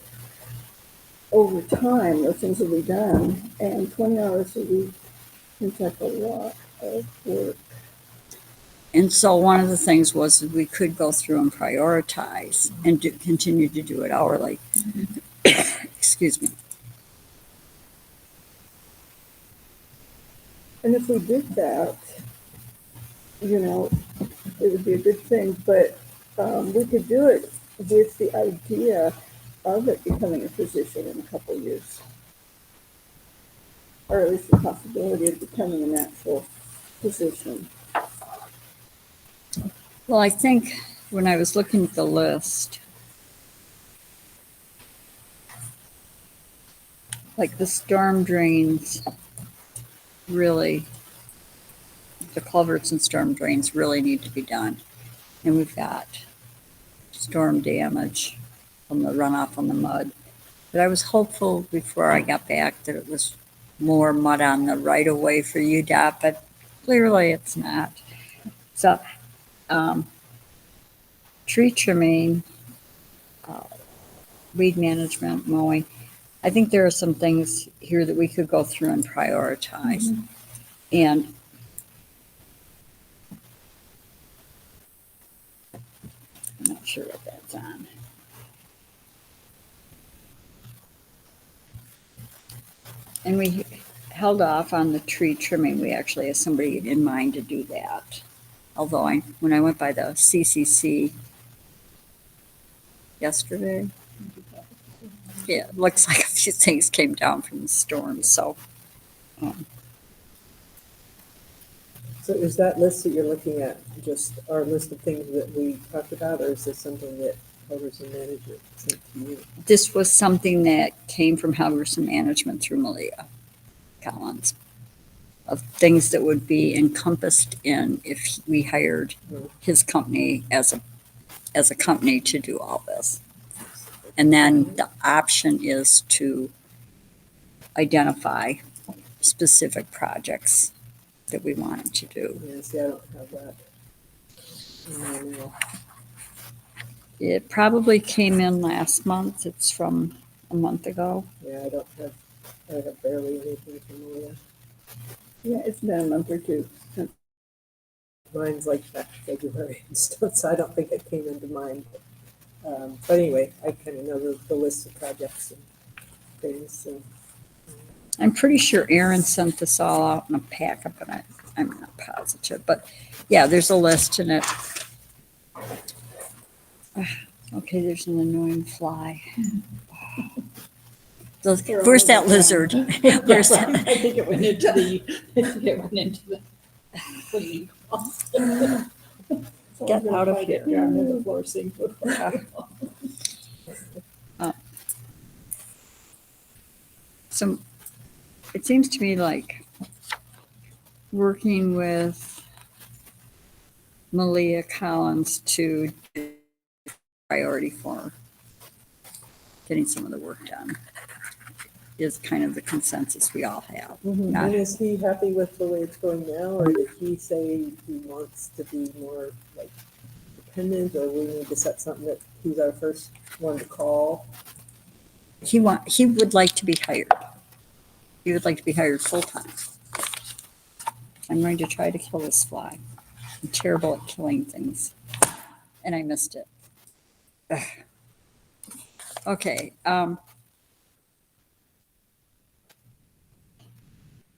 over time, those things will be done, and 20 hours a week seems like a lot of work. And so one of the things was that we could go through and prioritize and continue to do it hourly. Excuse me. And if we did that, it would be a good thing, but we could do it with the idea of it becoming a position in a couple of years. Or at least the possibility of becoming an actual position. Well, I think when I was looking at the list, like the storm drains, really, the culverts and storm drains really need to be done. And we've got storm damage from the runoff on the mud. But I was hopeful before I got back that it was more mud on the right of way for UDOT, but clearly it's not. So, tree trimming, weed management, mowing. I think there are some things here that we could go through and prioritize. And I'm not sure what that's on. And we held off on the tree trimming. We actually had somebody in mind to do that. Although when I went by the CCC yesterday, yeah, it looks like a few things came down from the storm. So So is that list that you're looking at just our list of things that we talked about, or is this something that Helverson Management sent to you? this was something that came from Helverson Management through Malia Collins, of things that would be encompassed in if we hired his company as a company to do all this. And then the option is to identify specific projects that we wanted to do. Yeah, see, I don't have that in my mail. It probably came in last month. It's from a month ago. Yeah, I have barely anything from Malia. Yeah, it's been a month or two. Mine's like back to February and stuff, so I don't think it came into mine. But anyway, I kind of know the list of projects and things, so. I'm pretty sure Erin sent this all out in a packet, but I'm not positive. But yeah, there's a list in it. Okay, there's an annoying fly. Where's that lizard? Where's that? I think it went into the cleaning closet. Get out of here. Down to the floor sink before. So it seems to me like working with Malia Collins to do priority for getting some of the work done is kind of the consensus we all have. Not- And is he happy with the way it's going now, or did he say he wants to be more like dependent, or we need to set something that he's our first one to call? He would like to be hired. He would like to be hired full-time. I'm going to try to kill this fly. I'm terrible at killing things. And I missed it. Ugh. Okay.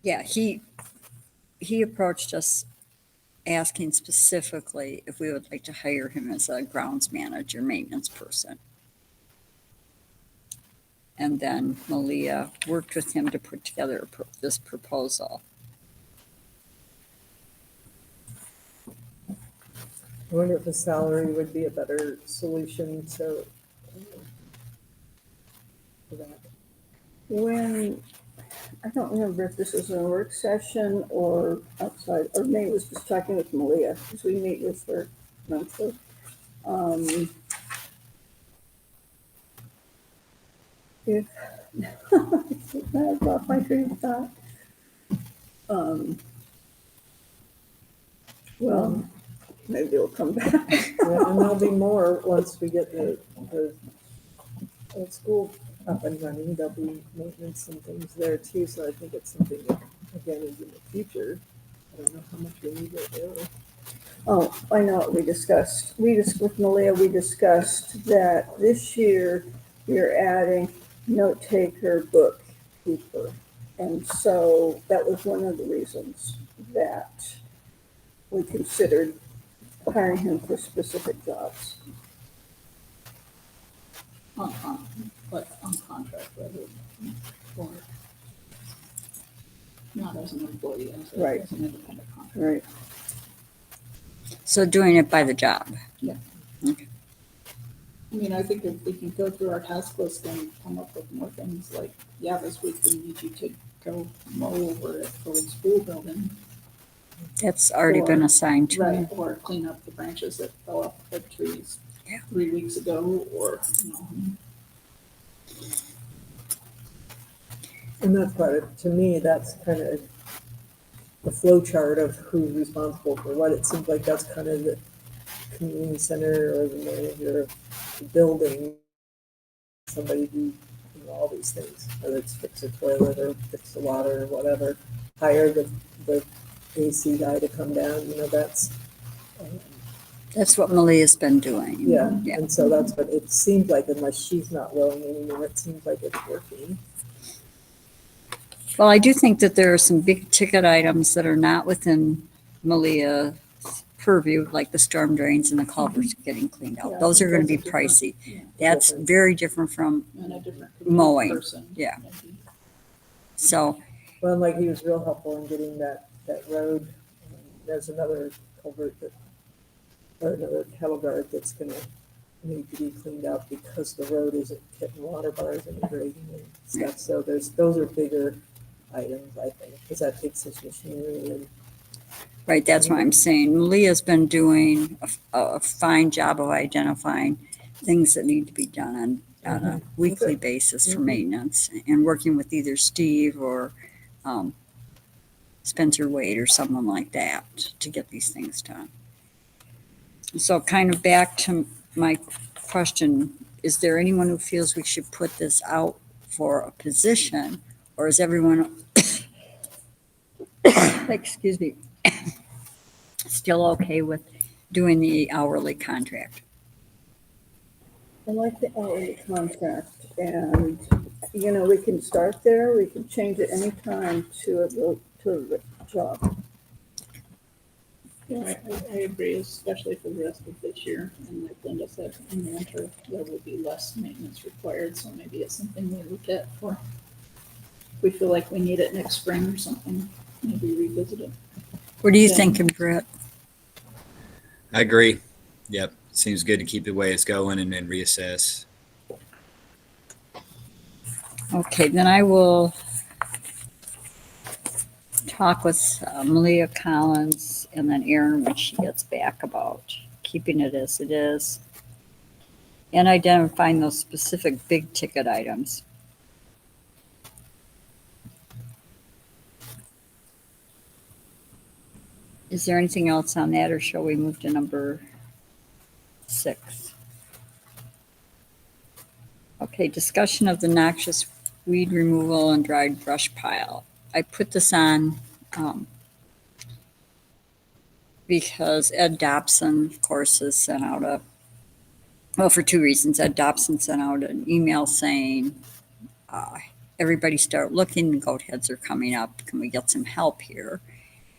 Yeah, he approached us asking specifically if we would like to hire him as a grounds manager, maintenance person. And then Malia worked with him to put together this proposal. I wonder if a salary would be a better solution to for that. When, I don't remember if this was in a work session or outside, or maybe it was just talking with Malia, because we meet with her monthly. If, I lost my train of thought. Well, maybe it'll come back. Yeah, and there'll be more once we get the school up and running. There'll be maintenance and things there too, so I think it's something that, again, is in the future. I don't know how much we need right now. Oh, I know what we discussed. With Malia, we discussed that this year we're adding note taker, bookkeeper. And so that was one of the reasons that we considered hiring him for specific jobs. But on contract rather than for, not as an employee, Right. as an independent contractor. Right. So doing it by the job. I mean, I think if we can go through our task list and come up with more things like, yeah, this week we need you to go mow over at the old school building. That's already been assigned to me. Or clean up the branches that fell off the trees Yeah. 3 weeks ago, or, And that's part of, to me, that's kind of the flow chart of who's responsible for what. It seems like that's kind of the community center or the manager of the building. somebody do, all these things, whether it's fix a toilet or fix the water or whatever, hire the AC guy to come down, that's, That's what Malia's been doing. yeah. Yeah. And so that's what it seems like, unless she's not willing anymore, it seems like it's working. Well, I do think that there are some big ticket items that are not within Malia's purview, like the storm drains and the culverts getting cleaned out. Yeah, Those are going to be those are different. pricey. Yeah. That's Different. very different from, And a different Mowing, person. yeah. maybe. so, Well, like he was real helpful in getting that road. There's another culvert or another cattle guard that's gonna need to be cleaned out because the road isn't hitting water bars and grading and stuff. So those are bigger items, I think, because that takes his machinery and. right, that's what I'm saying. Malia's been doing a fine job of identifying things that need to be done on a weekly Okay. basis for Mhm. maintenance and working with either Steve or Spencer Wade or someone like that to get these things done. So kind of back to my question, is there anyone who feels we should put this out for a position, or is everyone, excuse me, still okay with doing the hourly contract? I like the hourly contract, and, we can start there, we can change it anytime to a job. Yeah, I agree, especially for the rest of this year. And like Linda said, in the winter, there will be less maintenance required, so maybe it's something we look at for, if we feel like we need it next spring or something, maybe revisit it. What are you Yeah. thinking, Britt? I agree. Yep. Seems good to keep the way it's going and then reassess. Okay, then I will talk with Malia Collins and then Erin when she gets back about keeping it as it is and identifying those specific big ticket items. Is there anything else on that, or shall we move to number 6? Okay, discussion of the noxious weed removal and dried brush pile. I put this on because Ed Dobson, of course, has sent out for 2 reasons. Ed Dobson sent out an email saying, everybody start looking, the goat heads are coming up. Can we get some help here?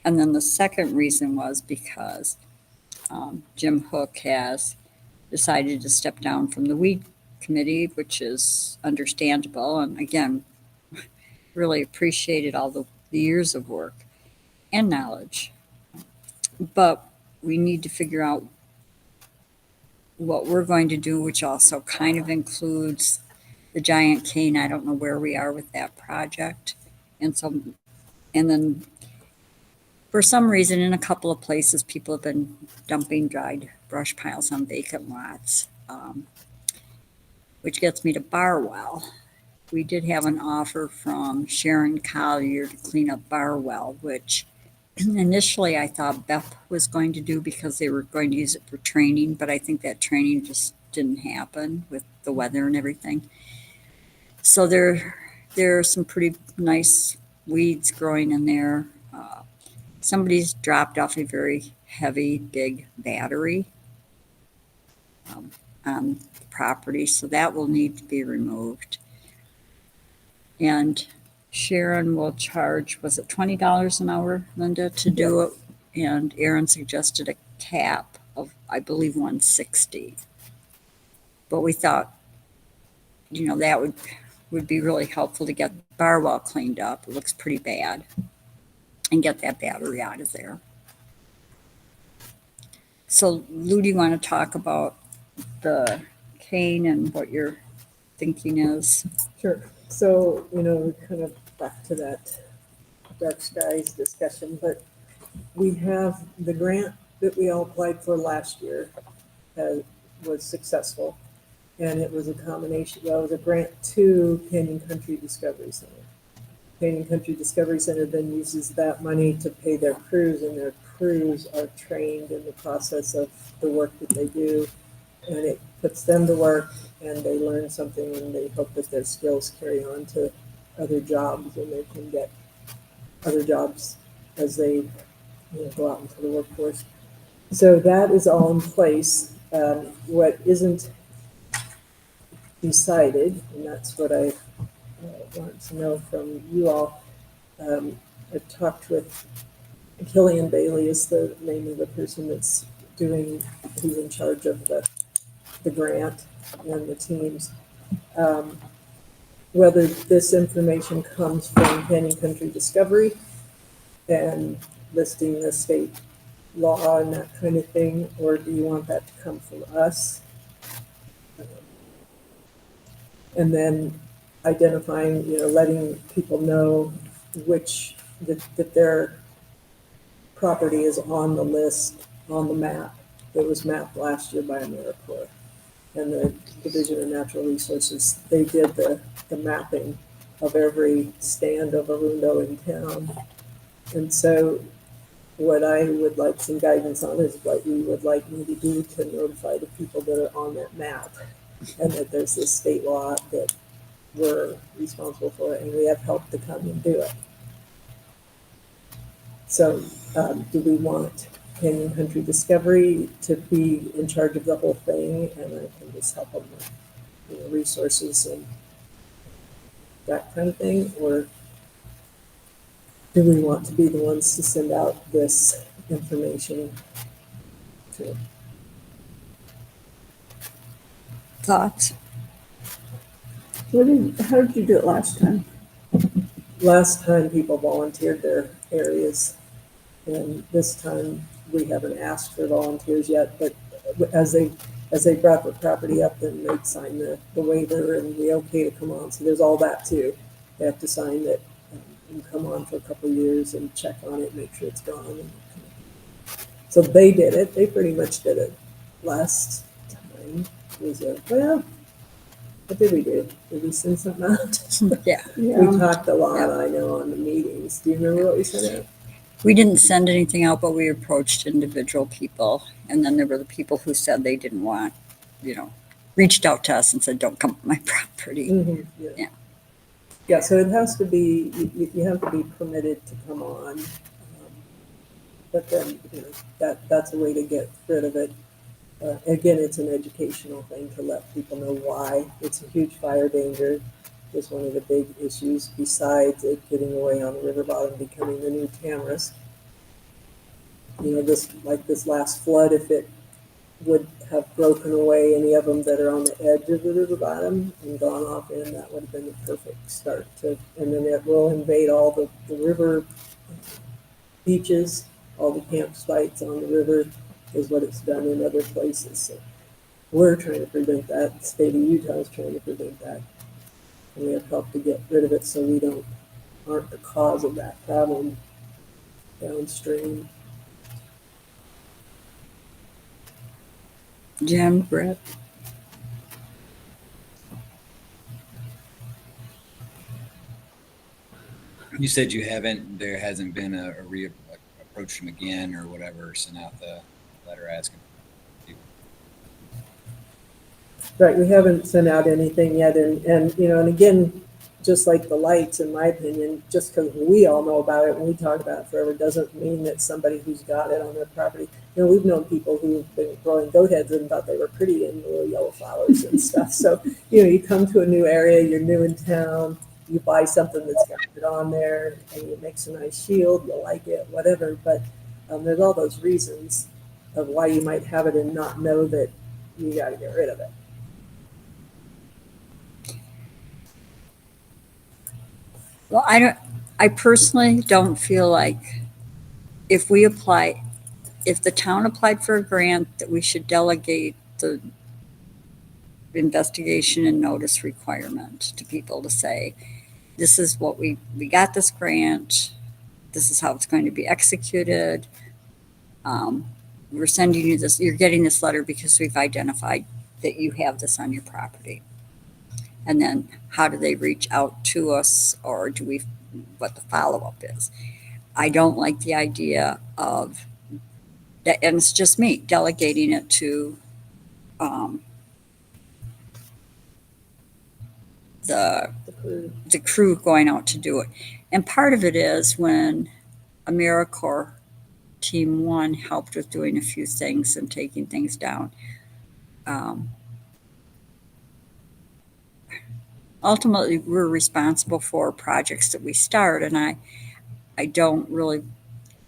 And then the second reason was because Jim Hook has decided to step down from the weed committee, which is understandable. And again, really appreciated all the years of work and knowledge. But we need to figure out what we're going to do, which also kind of includes the giant cane. I don't know where we are with that project. And then for some reason, in a couple of places, people have been dumping dried brush piles on vacant lots, which gets me to Barwell. We did have an offer from Sharon Collier to clean up Barwell, which initially I thought Beth was going to do because they were going to use it for training, but I think that training just didn't happen with the weather and everything. So there are some pretty nice weeds growing in there. Somebody's dropped off a very heavy, big battery on the property, so that will need to be removed. And Sharon will charge, was it $20 an hour, Linda, to do it? And Erin suggested a cap of, I believe, $160. But we thought, that would be really helpful to get Barwell cleaned up. It looks pretty bad. And get that battery out of there. So, Lou, do you want to talk about the cane and what your thinking is? Sure. So, kind of back to that dark skies discussion, but we have the grant that we all applied for last year was successful. And it was a combination, it was a grant to Canyon Country Discovery Center. Canyon Country Discovery Center then uses that money to pay their crews, and their crews are trained in the process of the work that they do. And it puts them to work and they learn something, and they hope that their skills carry on to other jobs, and they can get other jobs as they go out into the workforce. So that is all in place. What isn't decided, and that's what I want to know from you all. I talked with Killian Bailey is the name of the person that's who's in charge of the grant and the teams. Whether this information comes from Canyon Country Discovery and listing the state law and that kind of thing, or do you want that to come from us? And then identifying, letting people know that their property is on the list, on the map that was mapped last year by AmeriCorps. And the Division of Natural Resources, they did the mapping of every stand of Arundo in town. And so what I would like some guidance on is what you would like me to do to notify the people that are on that map, and that there's this state law that we're responsible for it, and we have help to come and do it. So do we want Canyon Country Discovery to be in charge of the whole thing, and I can just help them with resources and that kind of thing? Or do we want to be the ones to send out this information to? Thoughts? How did you do it last time? Last time people volunteered their areas, and this time we haven't asked for volunteers yet, but as they brought the property up, then they'd sign the waiver and the okay to come on. So there's all that too. They have to sign that and come on for a couple of years and check on it, make sure it's gone. So they did it. They pretty much did it. Last time was what did we do? Did we send something out? Yeah. We talked a lot, I know, on the meetings. Do you remember what we sent out? We didn't send anything out, but we approached individual people. And then there were the people who said they didn't want, reached out to us and said, don't come to my property. Mm-hmm. Yeah. Yeah, so it has to be, you have to be permitted to come on. But then, that's a way to get rid of it. Again, it's an educational thing to let people know why. It's a huge fire danger is one of the big issues, besides it getting away on the river bottom, becoming the new Tamarisk. This last flood, if it would have broken away any of them that are on the edge of the river bottom and gone off in, that would have been the perfect start to, and then it will invade all the river beaches, all the campsites on the river, is what it's done in other places. So we're trying to prevent that. The state of Utah is trying to prevent that. And we have helped to get rid of it so we aren't the cause of that problem downstream. Jim, Britt? You said there hasn't been approached them again or whatever, sent out the letter asking. Right, we haven't sent out anything yet, and again, just like the lights, in my opinion, just because we all know about it and we talk about it forever doesn't mean that somebody who's got it on their property. We've known people who've been growing goat heads and thought they were pretty and little yellow flowers and stuff. So you come to a new area, you're new in town, you buy something that's got it on there, and it makes a nice shield, you like it, whatever. But there's all those reasons of why you might have it and not know that you got to get rid of it. Well, I personally don't feel like if the town applied for a grant, that we should delegate the investigation and notice requirement to people to say, this is what we got this grant, this is how it's going to be executed. We're sending you this, you're getting this letter because we've identified that you have this on your property. And then how do they reach out to us, or what the follow-up is? I don't like the idea of that, and it's just me delegating it to the The crew. the crew going out to do it. And part of it is when AmeriCorps Team 1 helped with doing a few things and taking things down. Ultimately, we're responsible for projects that we start, and I don't really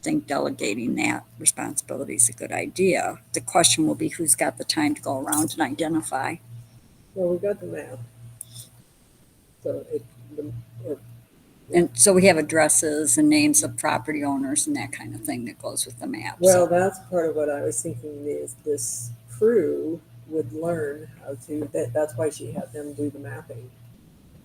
think delegating that responsibility is a good idea. The question will be who's got the time to go around and identify. Well, we got the map. So or And so we have addresses and names of property owners and that kind of thing that goes with the map. well, So that's part of what I was thinking is this crew would learn how to, that's why she had them do the mapping,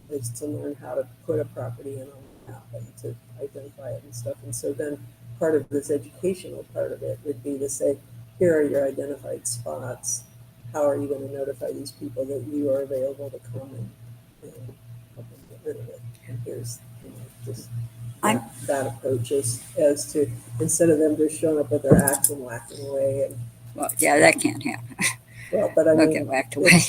is to learn how to put a property in on the map and to identify it and stuff. And so then part of this educational part of it would be to say, here are your identified spots. How are you going to notify these people that you are available to come and help them get rid of it? And here's, just that approach as to, instead of them just showing up with their axe and whacking away. And well, yeah, that can't happen. well, but I They'll mean, get whacked away.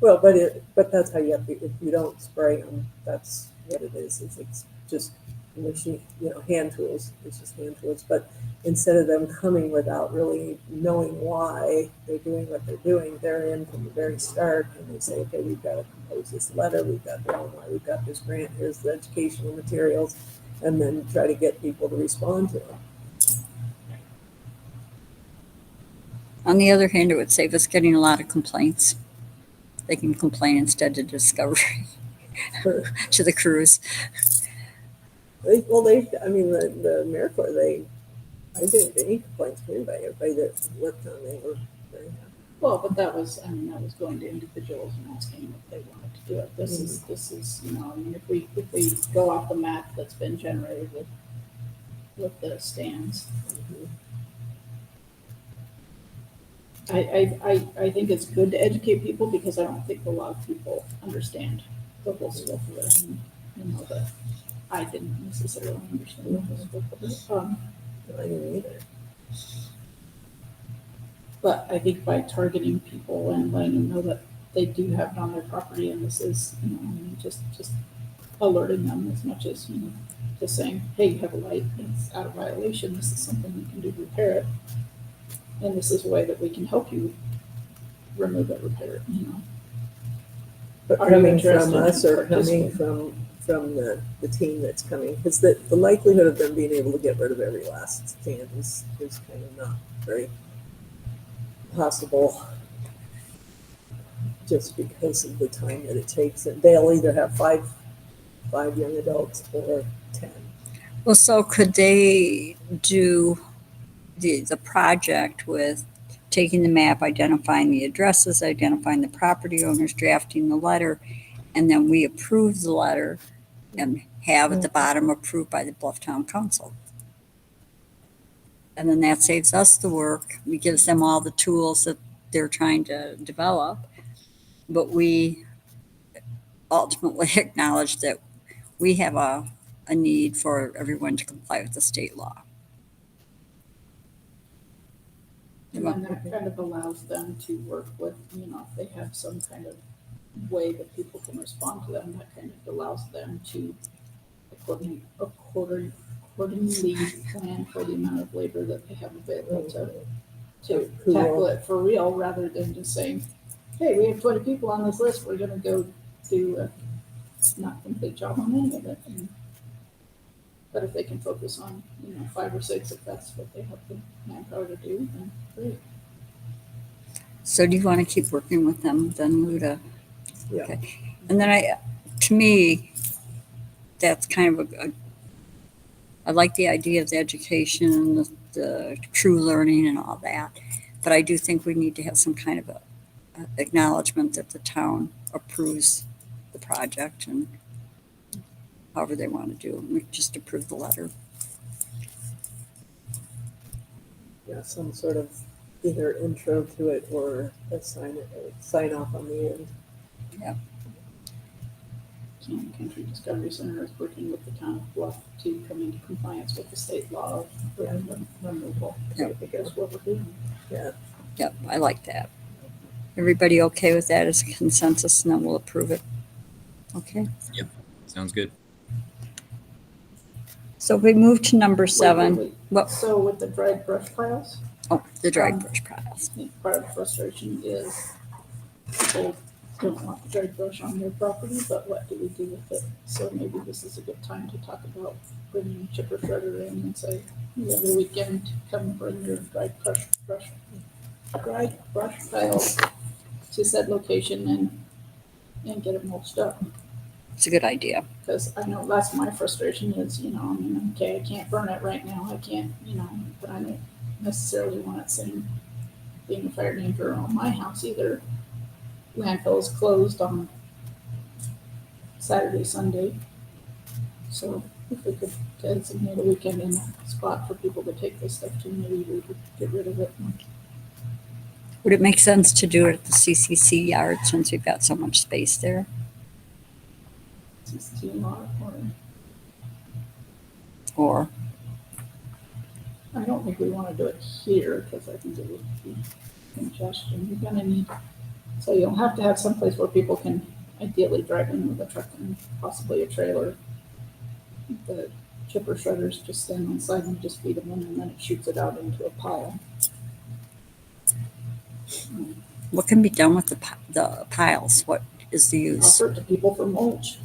well, but that's how you have to. If you don't spray them, that's what it is. It's just machine, hand tools. It's just hand tools. But instead of them coming without really knowing why they're doing what they're doing, they're in from the very start, and they say, okay, we've got to compose this letter. We've got the why. We've got this grant. Here's the educational materials, and then try to get people to respond to them. On the other hand, it would save us getting a lot of complaints. They can complain instead of discovery to the crews. I mean, the AmeriCorps, I didn't get any complaints from anybody. Everybody that worked on it were very happy. Well, but that was going to individuals and asking them if they wanted to do it. This is, if we go off the map that's been generated with the stands. I think it's good to educate people because I don't think a lot of people understand the whole scope of it. That I didn't necessarily understand the whole scope of it. I didn't either. But I think by targeting people and letting them know that they do have it on their property, and this is, just alerting them as much as, just saying, hey, you have a light, it's out of violation, this is something you can do to repair it. And this is a way that we can help you remove it, repair it, But Are you coming interested from in us or coming participating? from the team that's coming, because the likelihood of them being able to get rid of every last stand is kind of not very possible, just because of the time that it takes. And they'll either have five young adults or 10. Well, so could they do the project with taking the map, identifying the addresses, identifying the property owners, drafting the letter, and then we approve the letter and have at the bottom approved by the Bluff Town Council? And then that saves us the work. We gives them all the tools that they're trying to develop, but we ultimately acknowledge that we have a need for everyone to comply with the state law. And then that kind of allows them to work with, if they have some kind of way that people can respond to them, that kind of allows them to accordingly plan for the amount of labor that they have available to tackle it for real, rather than just saying, hey, we have 20 people on this list, we're going to go do a not complete job on any of it. But if they can focus on, 5 or 6, if that's what they have the manpower to do, then great. So do you want to keep working with them then, Luda? Yeah. Okay. And then to me, that's kind of I like the idea of the education and the true learning and all that. But I do think we need to have some kind of a acknowledgement that the town approves the project and however they want to do it. We just approve the letter. Yeah, some sort of either intro to it or a sign off on the end. Canyon Country Discovery Center is working with the town of Bluff to come into compliance with the state law of removal. Yeah. That's what we're doing. Yep, I like that. Everybody okay with that as a consensus, and then we'll approve it? Okay, Sounds good. so we move to number Wait, 7. wait, wait. What? So with the dried brush piles, Oh, the dried Um, brush piles. I think part of the frustration is people don't want dried brush on their property, but what do we do with it? So maybe this is a good time to talk about bringing a chipper shredder in and say, the other weekend, come bring your dried brush piles to said location and get it mulched up. It's a good idea. Because I know that's my frustration is, I mean, okay, I can't burn it right now, I can't, but I don't necessarily want it saying being a fire danger on my house either. Landfill is closed on Saturday, Sunday. So if we could designate a weekend in a spot for people to take this stuff to, maybe we could get rid of it. Would it make sense to do it at the CCC yard since we've got so much space there? It's too lot, Or, I don't think we want to do it here because I think it would be congestion. You're gonna need, so you'll have to have someplace where people can ideally drive in with a truck and possibly a trailer. The chipper shredders just stand on the side and just feed them in, and then it shoots it out into a pile. what can be done with the piles? What is the use? Offer it to people for mulch.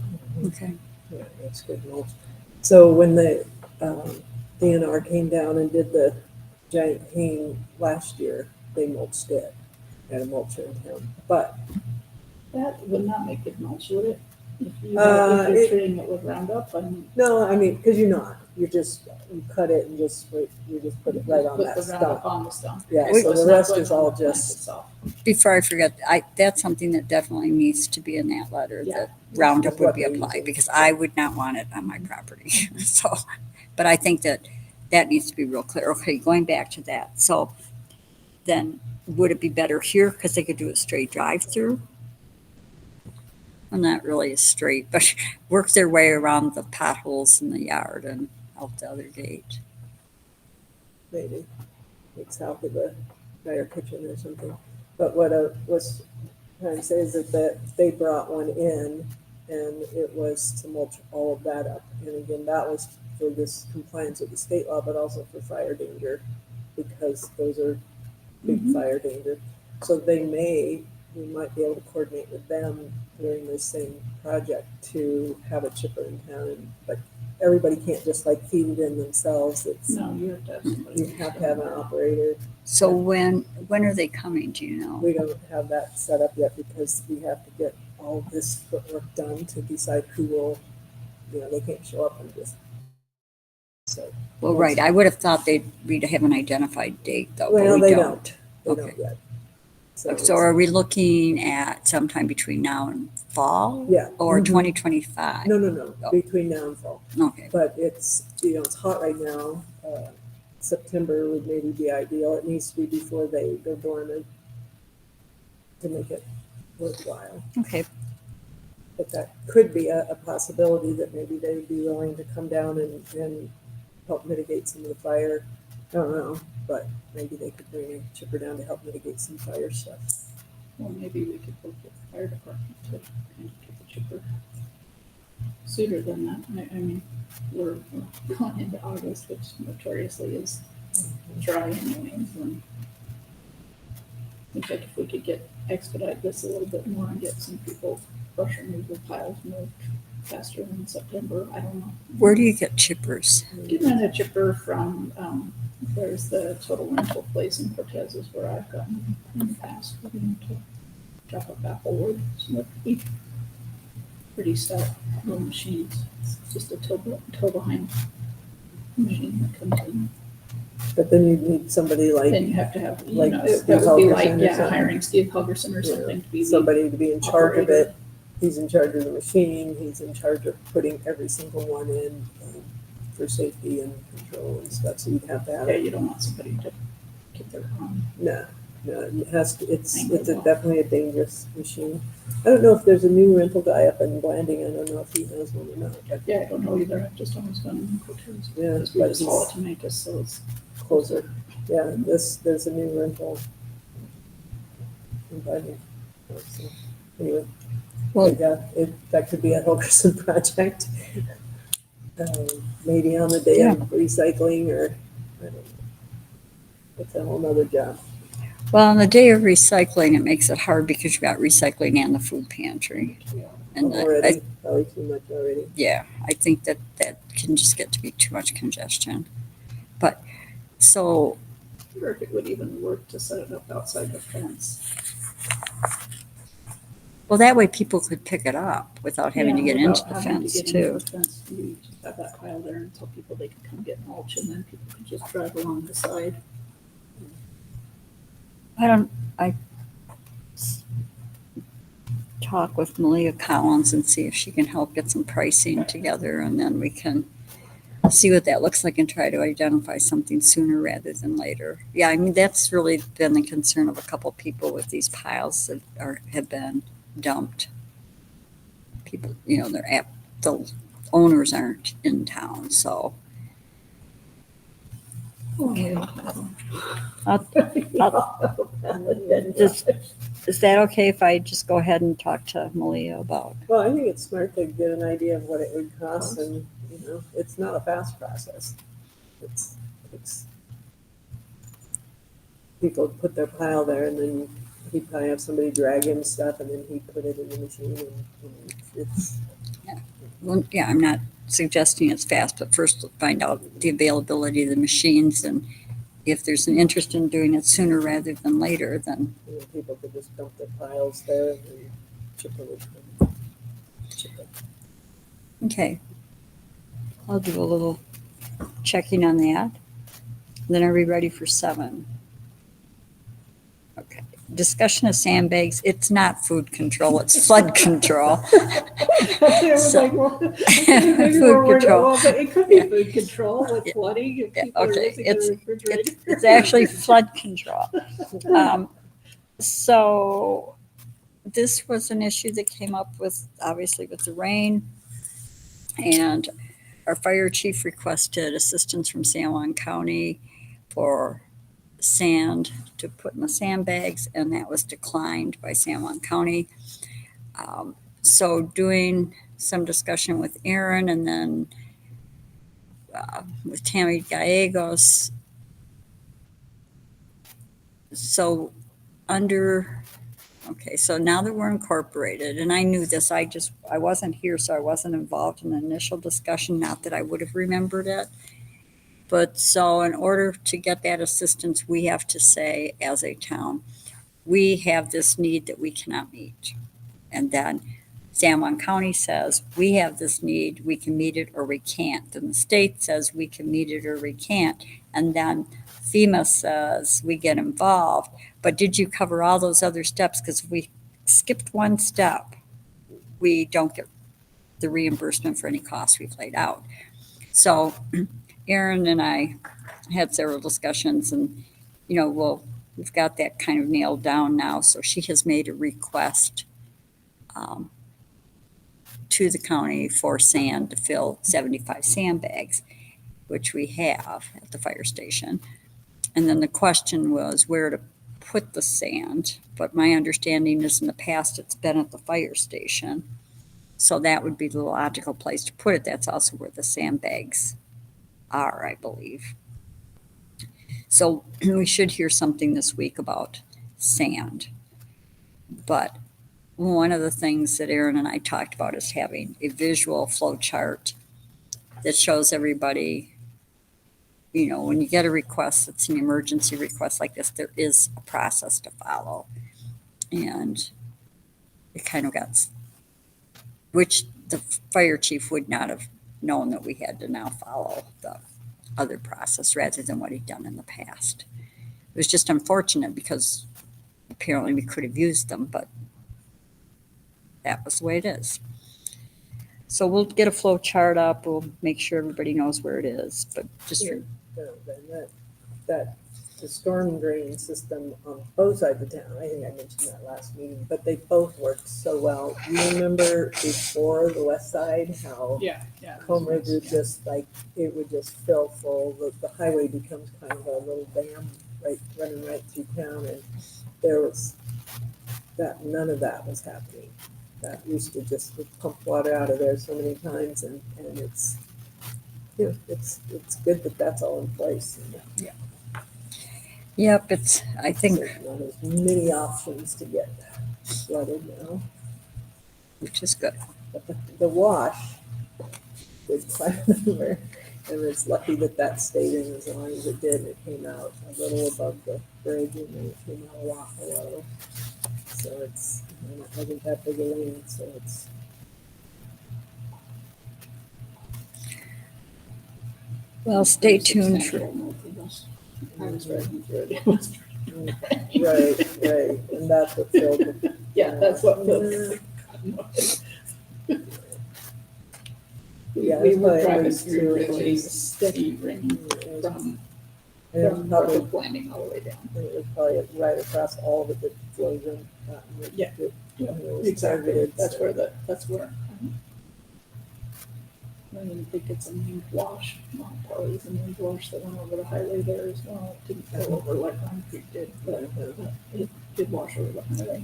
Okay. Yeah, that's good mulch. So when the DNR came down and did the giant hang last year, they mulched it. Had a mulcher in town, but That would not make good mulch, would it? If Uh, you're it- treating it with Roundup, no, I mean, because you cut it and just put it right on put that the Roundup stump. on the stump. Yeah, Okay, so it's the not rest going is on all the plant just itself. Before I forget, that's something that definitely needs to be in that letter, Yeah. that Roundup would What be they're applied, using. because I would not want it on my property. So, but I think that needs to be real clear. Okay, going back to that. So then would it be better here because they could do a straight drive-through? Well, not really a straight, but work their way around the potholes in the yard and out the other gate. Maybe like south of the fire kitchen or something. But what I was trying to say is that they brought one in and it was to mulch all of that up. And again, that was for this compliance with the state law, but also for fire danger, because those are big fire danger. So we might be able to coordinate with them during this same project to have a chipper in town. But everybody can't just like feed it in themselves. No, you have to have somebody. You have to have an operator. So when are they coming, do you know? We don't have that set up yet because we have to get all this footwork done to decide who will, they can't show up and just. So, Well, right, I would have thought we'd have an identified date though, but well, we they don't. don't. They Okay. don't yet. So are we looking at sometime between now and fall? Yeah. Or Mhm. 2025? No, Oh. between now and fall. Okay, But it's, it's hot right now. September would maybe be ideal. It needs to be before they go dormant to make it worthwhile. okay. But that could be a possibility that maybe they would be willing to come down and help mitigate some of the fire. I don't know, but maybe they could bring a chipper down to help mitigate some fire stuff. Well, maybe we could work with the fire department to kind of get the chipper sooner than that. I mean, we're going into August, which notoriously is dry anyways, and I think if we could expedite this a little bit more and get some people brush removal piles moved faster than September, I don't know. Where do you get chippers? Getting a chipper from, there's the total rental place in Cortez is where I've gotten in the past. We're going to drop up apple wood, so that could be pretty stout little machines. It's just a tow behind machine that comes in. But then you need somebody Then you have to have, like that Steve would be Helgerson like, or something. hiring Steve Helgerson or something to be the somebody to be in charge of operator. it. He's in charge of the machine. He's in charge of putting every single one in for safety and control and stuff. So you'd have to have Yeah, it. you don't want somebody to get their No, it has to. It's Angle off. definitely a dangerous machine. I don't know if there's a new rental guy up in Blanding. I don't know if he has one or not. But Yeah, I don't know either. I've just always gone in Cortez. Yeah, Because we but just haul it he's to Memphis, so it's closer. Yeah, there's a new rental in Blanding. So, anyway, Well, that could be a Hilkerson project. Maybe on the day of recycling or, I don't know. It's a whole nother job. well, on the day of recycling, it makes it hard because you've got recycling and the food pantry. And Already, probably too much already. yeah, I think that can just get to be too much congestion. But, so, I wonder if it would even work to set it up outside the fence. well, that way people could pick it up without having to Yeah, get without into the having to fence get too. into the fence, you just have that pile there and tell people they can come get mulch, and then people can just drive along the side. I talk with Malia Collins and see if she can help get some pricing together, and then we can see what that looks like and try to identify something sooner rather than later. Yeah, I mean, that's really been the concern of a couple people with these piles that have been dumped. People, the owners aren't in town, so. Okay. Is that okay if I just go ahead and talk to Malia about? Well, I think it's smart to get an idea of what it would cost, and, it's not a fast process. It's people put their pile there, and then he'd probably have somebody drag him stuff, and then he'd put it in the machine, and it's. Well, yeah, I'm not suggesting it's fast, but first find out the availability of the machines, and if there's an interest in doing it sooner rather than later, then. People could just dump their piles there and then chip it. Okay. I'll do a little checking on that. Then are we ready for 7? Okay. Discussion of sandbags. It's not food control, it's flood control. So- Food control. Well, but it could be food control with Yeah. flooding if Yeah, people are okay. using the refrigerator. It's actually flood control. So this was an issue that came up obviously with the rain. And our fire chief requested assistance from San Juan County for sand to put in the sandbags, and that was declined by San Juan County. So doing some discussion with Erin and then with Tammy Gallegos. So so now that we're incorporated, and I knew this, I wasn't here, so I wasn't involved in the initial discussion, not that I would have remembered it. But so in order to get that assistance, we have to say as a town, we have this need that we cannot meet. And then San Juan County says, we have this need, we can meet it or we can't. And the state says we can meet it or we can't. And then FEMA says we get involved. But did you cover all those other steps? Because if we skipped one step, we don't get the reimbursement for any costs we've laid out. So Erin and I had several discussions, and, we've got that kind of nailed down now. So she has made a request to the county for sand to fill 75 sandbags, which we have at the fire station. And then the question was where to put the sand. But my understanding is in the past it's been at the fire station. So that would be the logical place to put it. That's also where the sandbags are, I believe. So we should hear something this week about sand. But one of the things that Erin and I talked about is having a visual flow chart that shows everybody, when you get a request, it's an emergency request like this, there is a process to follow. And it kind of got, which the fire chief would not have known that we had to now follow the other process rather than what he'd done in the past. It was just unfortunate because apparently we could have used them, but that was the way it is. So we'll get a flow chart up. We'll make sure everybody knows where it is, but just Yeah. The storm drain system on both sides of town, I think I mentioned that last meeting, but they both worked so well. You remember before the west side, how Yeah. Comb Ridge would it would just fill full. The highway becomes kind of a little dam running right through town, and there was none of that was happening. that used to just pump water out of there so many times, and it's, you know, it's good that that's all in place. And Yep, I think, so now there's many options to get flooded now. which is good. But the wash did quite a number, and it's lucky that that stayed in as long as it did. And it came out a little above the bridge, and then it came out a lot below. So it's, and it wasn't that big a lane, so it's. Well, stay tuned for, Substantial north of us. I was driving through it. It was Right, and that's what filled the. Yeah, that's what filled Yeah, We it's were probably at driving least through 2 really inches. steady rain from And it was probably, Norfolk Landing all the way down. it was probably right across all of it that flows in. Yeah. It was Exactly, targeted, that's so- that's where. I didn't think it's a named wash, well, probably is a named wash that went over the highway there as well. It didn't go over like Pine Creek did, but it did wash over the highway,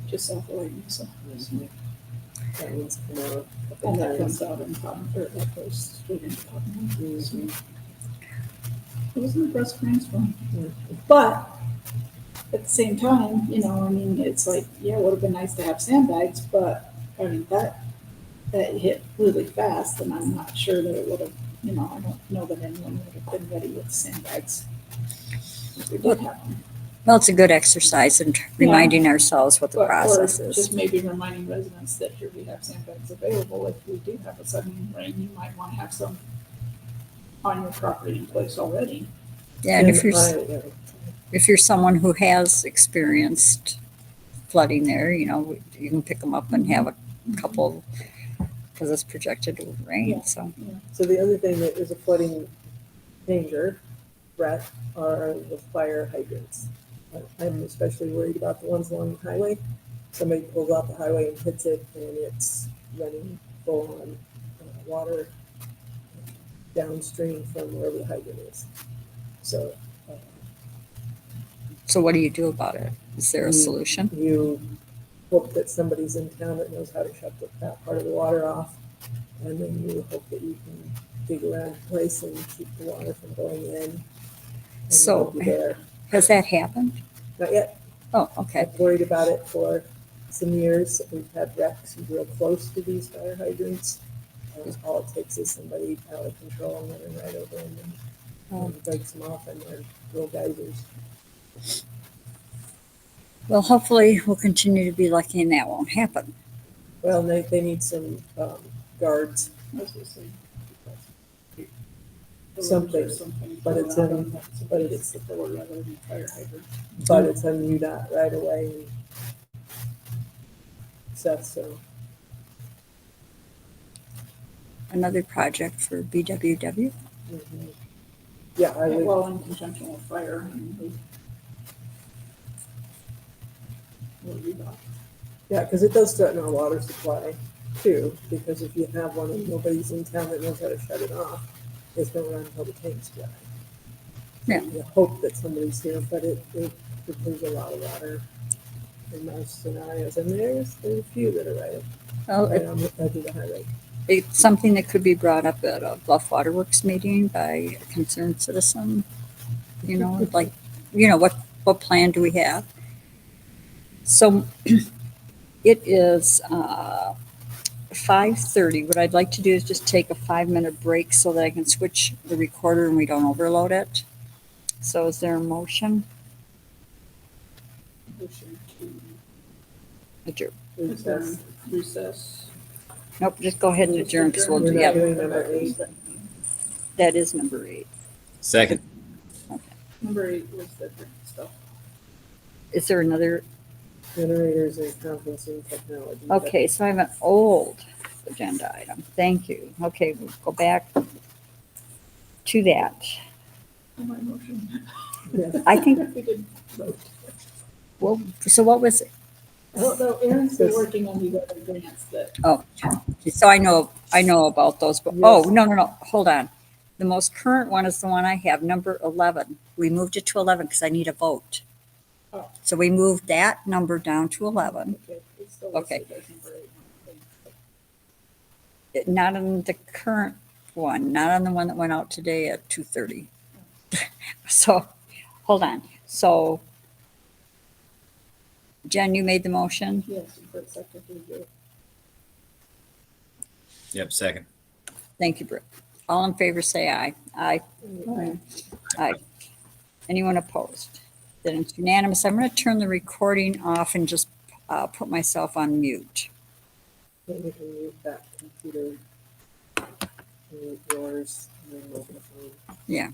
just south of Lake Mesa. That one's come out a couple And that times. comes out in Cotton, or that goes straight into Cotton. Mhm. It was an impressive rainstorm. But at the same time, you know, I mean, it's like, yeah, it would have been nice to have sandbags, but I mean, that hit really fast, and I'm not sure that it would have, you know, I don't know that anyone would have been ready with sandbags. If we did have them. well, it's a good exercise in reminding ourselves what the But- process or is. just maybe reminding residents that here we have sandbags available. If we do have a sudden rain, you might want to have some on your property in place already. Yeah, and if yeah. if you're someone who has experienced flooding there, you know, you can pick them up and have a couple, because it's projected to rain, Yeah. so. So the other thing that is a flooding danger threat are the fire hydrants. I'm especially worried about the ones along the highway. Somebody pulls off the highway and hits it, and it's running full on water downstream from wherever the hydrant is. So So what do you do about it? Is there a solution? you hope that somebody's in town that knows how to shut that part of the water off, and then you hope that you can dig around the place and keep the water from going in. And So- it'll be there. Has that happened? Not yet. Oh, okay. I've worried about it for some years. We've had wrecks real close to these fire hydrants. All it takes is somebody out of control and running right over them and breaks them off, and they're real geysers. Well, hopefully we'll continue to be lucky and that won't happen. Well, they need some guards. I was gonna say. Something, but it's in- but it's- It's the pillar rather than fire hydrant. But it's on UDOT right away and stuff, so. Another project for BWW. Mhm. Yeah, I would, Well, in conjunction with fire, I mean, what you got? yeah, because it does threaten our water supply too, because if you have one and nobody's in town that knows how to shut it off, it's gonna run until the tank's dry. Yeah. You hope that somebody's here, but there's a lot of water in those scenarios, and there's a few that are right Well, on the edge of the highway. it's something that could be brought up at a Bluff Waterworks meeting by a concerned citizen. You know, like, you know, what plan do we have? So it is 5:30. What I'd like to do is just take a 5-minute break so that I can switch the recorder and we don't overload it. So is there a motion? Motion to Adjourn. adjourn, recess. Nope, just go ahead and adjourn because we'll We're do, not yeah, doing number 8. that is number 8. Second. Number 8 was the different stuff. Is there another? Generators and conferencing technology. Okay, so I have an old agenda item. Thank you. Okay, we'll go back to that. My motion. Yeah. I think, We did vote. well, so what was it? Well, no, Erin's still working on the other grants that, Oh, so I know about those, but, oh, no, hold on. The most current one is the one I have, number 11. We moved it to 11 because I need a vote. Oh. So we moved that number down to 11. okay, it's still Okay. listed as number Not on the current one, not on the one that went out today at 2:30. So, hold on. So, Jen, you made the motion? Yes, Britt seconded it. Yep, second. Thank you, Britt. All in favor, say aye. Aye. Fine. Aye. Anyone opposed? Then it's unanimous. I'm going to turn the recording off and just put myself on mute. Then you can mute that computer, mute yours, and then open the phone. Yeah.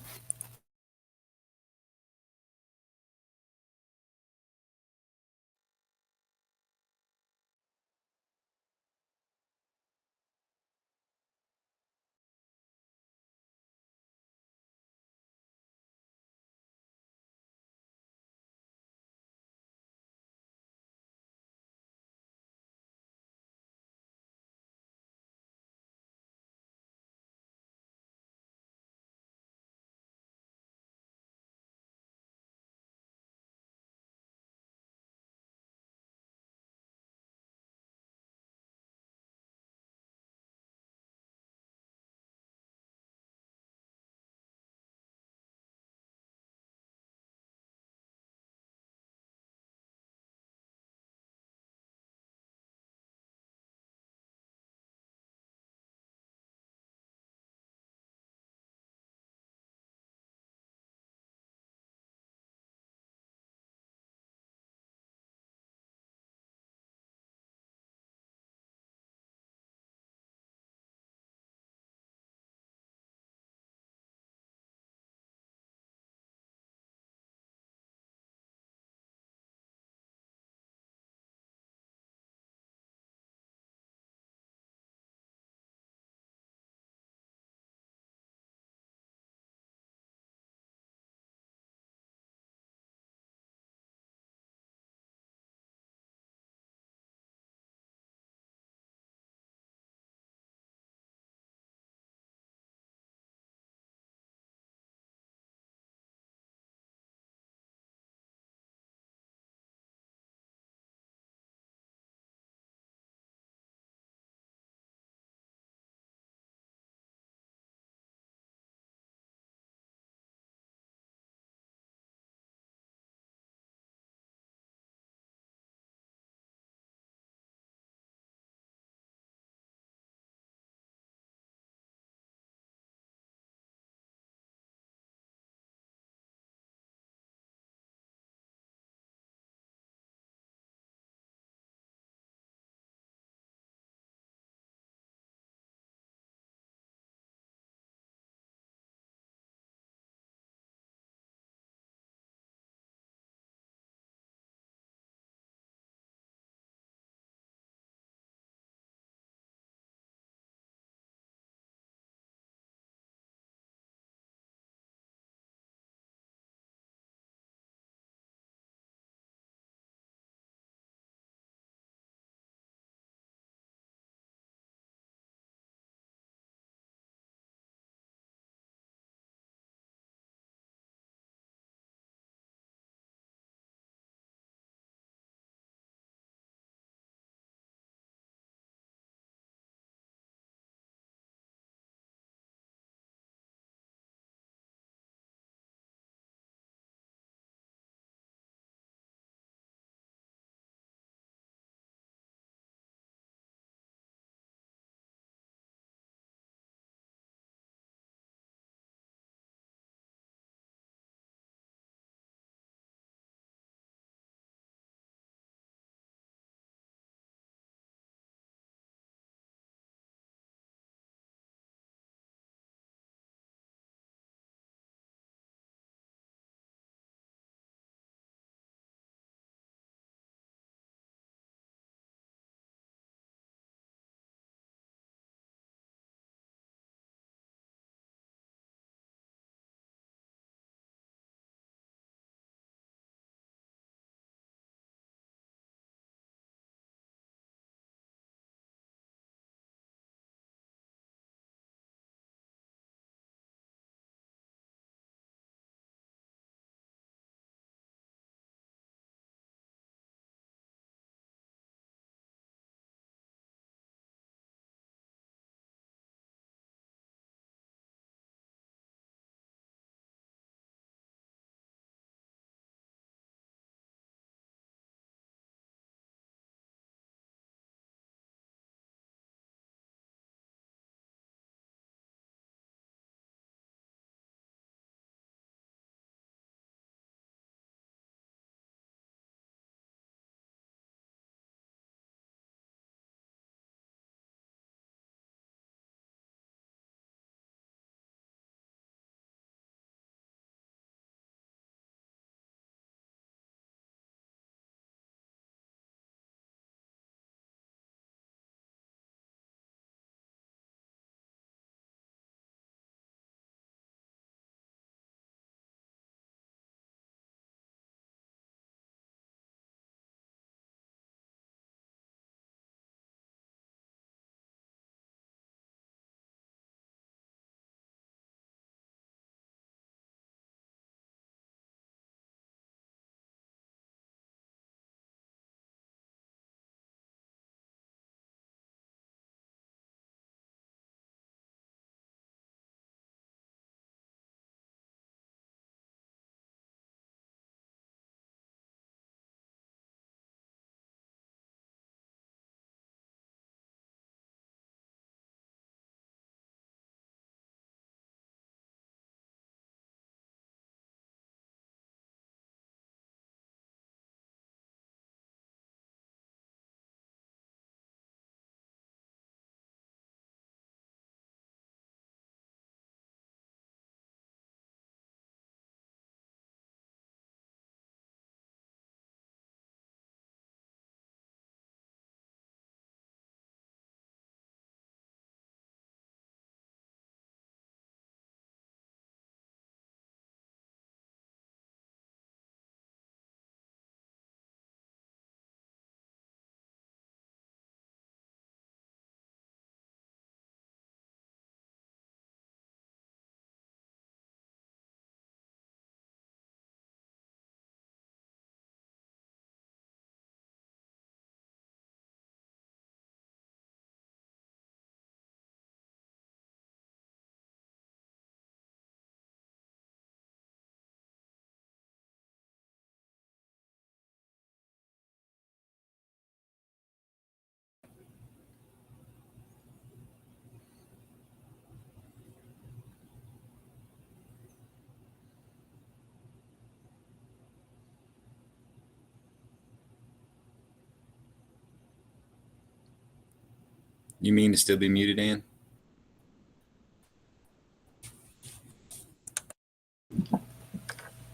You mean to still be muted, Ann?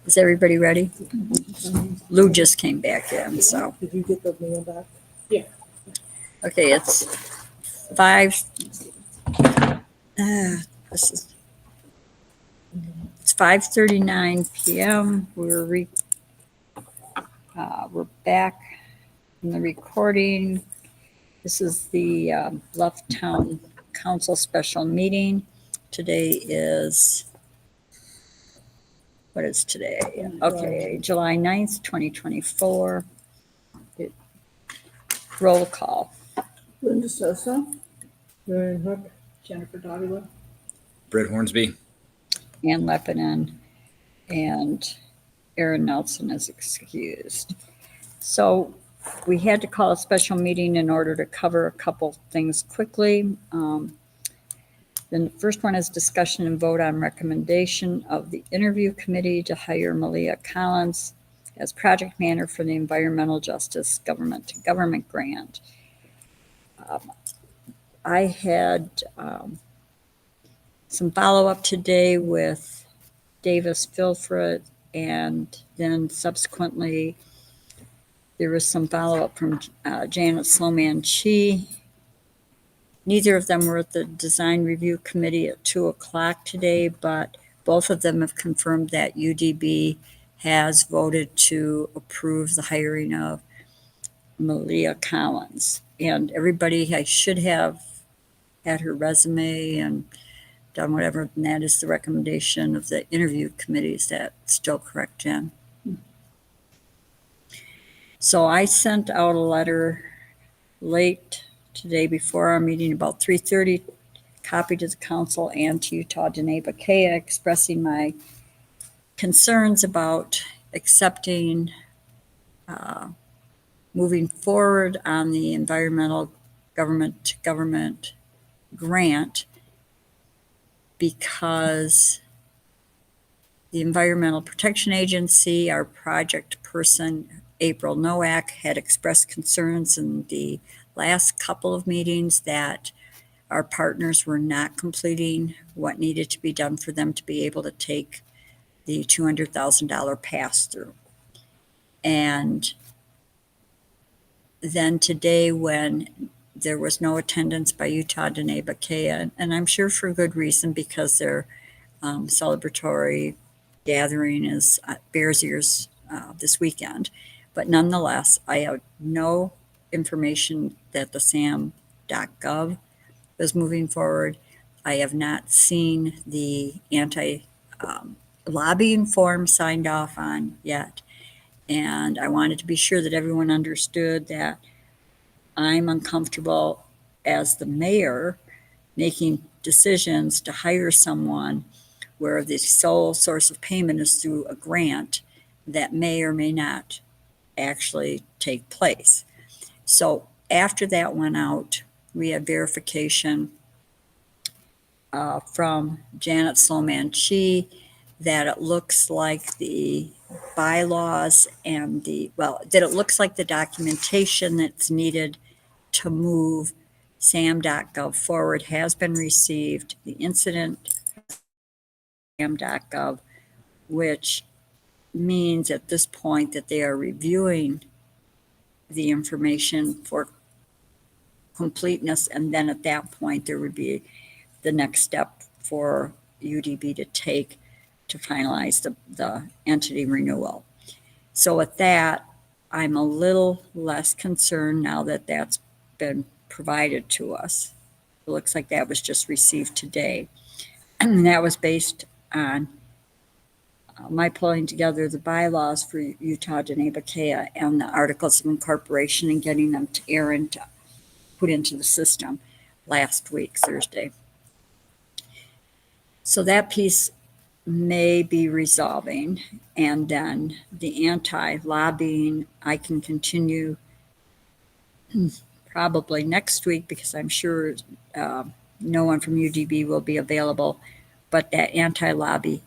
Is everybody ready? Lou just came back in, so. Did you get the mail back? Okay, it's 5. This is. It's 5:39 p.m. We're back in the recording. This is the Bluff Town Council special meeting. Today is, what is today? Okay, July 9th, 2024. Roll call. Linda Sosa, Erin Hook. Jennifer Davila. Britt Hornsby. Ann Leppanen, and Erin Nelson is excused. So we had to call a special meeting in order to cover a couple things quickly. Then the first one is discussion and vote on recommendation of the interview committee to hire Malia Collins as project manager for the Environmental Justice Government to Government grant. I had some follow-up today with Davis Filfred, and then subsequently there was some follow-up from Janet Sloman-Chi. Neither of them were at the design review committee at 2:00 today, but both of them have confirmed that UDB has voted to approve the hiring of Malia Collins. And everybody, I should have had her resume and done whatever, and that is the recommendation of the interview committee. Is that still correct, Jen? So I sent out a letter late today before our meeting, about 3:30, copy to the council and to Utah Dene Bakea, expressing my concerns about accepting moving forward on the environmental government to government grant, because the Environmental Protection Agency, our project person, April Nowak, had expressed concerns in the last couple of meetings that our partners were not completing what needed to be done for them to be able to take the $200,000 pass-through. And then today, when there was no attendance by Utah Dene Bakea, and I'm sure for good reason, because their celebratory gathering is Bears Ears this weekend. But nonetheless, I have no information that the SAM.gov is moving forward. I have not seen the anti-lobbying form signed off on yet. And I wanted to be sure that everyone understood that I'm uncomfortable as the mayor making decisions to hire someone where the sole source of payment is through a grant that may or may not actually take place. So after that went out, we had verification from Janet Sloman-Chi that it looks like the bylaws and that it looks like the documentation that's needed to move SAM.gov forward has been received. The incident SAM.gov, which means at this point that they are reviewing the information for completeness, and then at that point there would be the next step for UDB to take to finalize the entity renewal. So with that, I'm a little less concerned now that that's been provided to us. It looks like that was just received today. And that was based on my pulling together the bylaws for Utah Dene Bakea and the articles of incorporation and getting them to Erin to put into the system last week, Thursday. So that piece may be resolving, and then the anti-lobbying I can continue probably next week, because I'm sure no one from UDB will be available, but that anti-lobby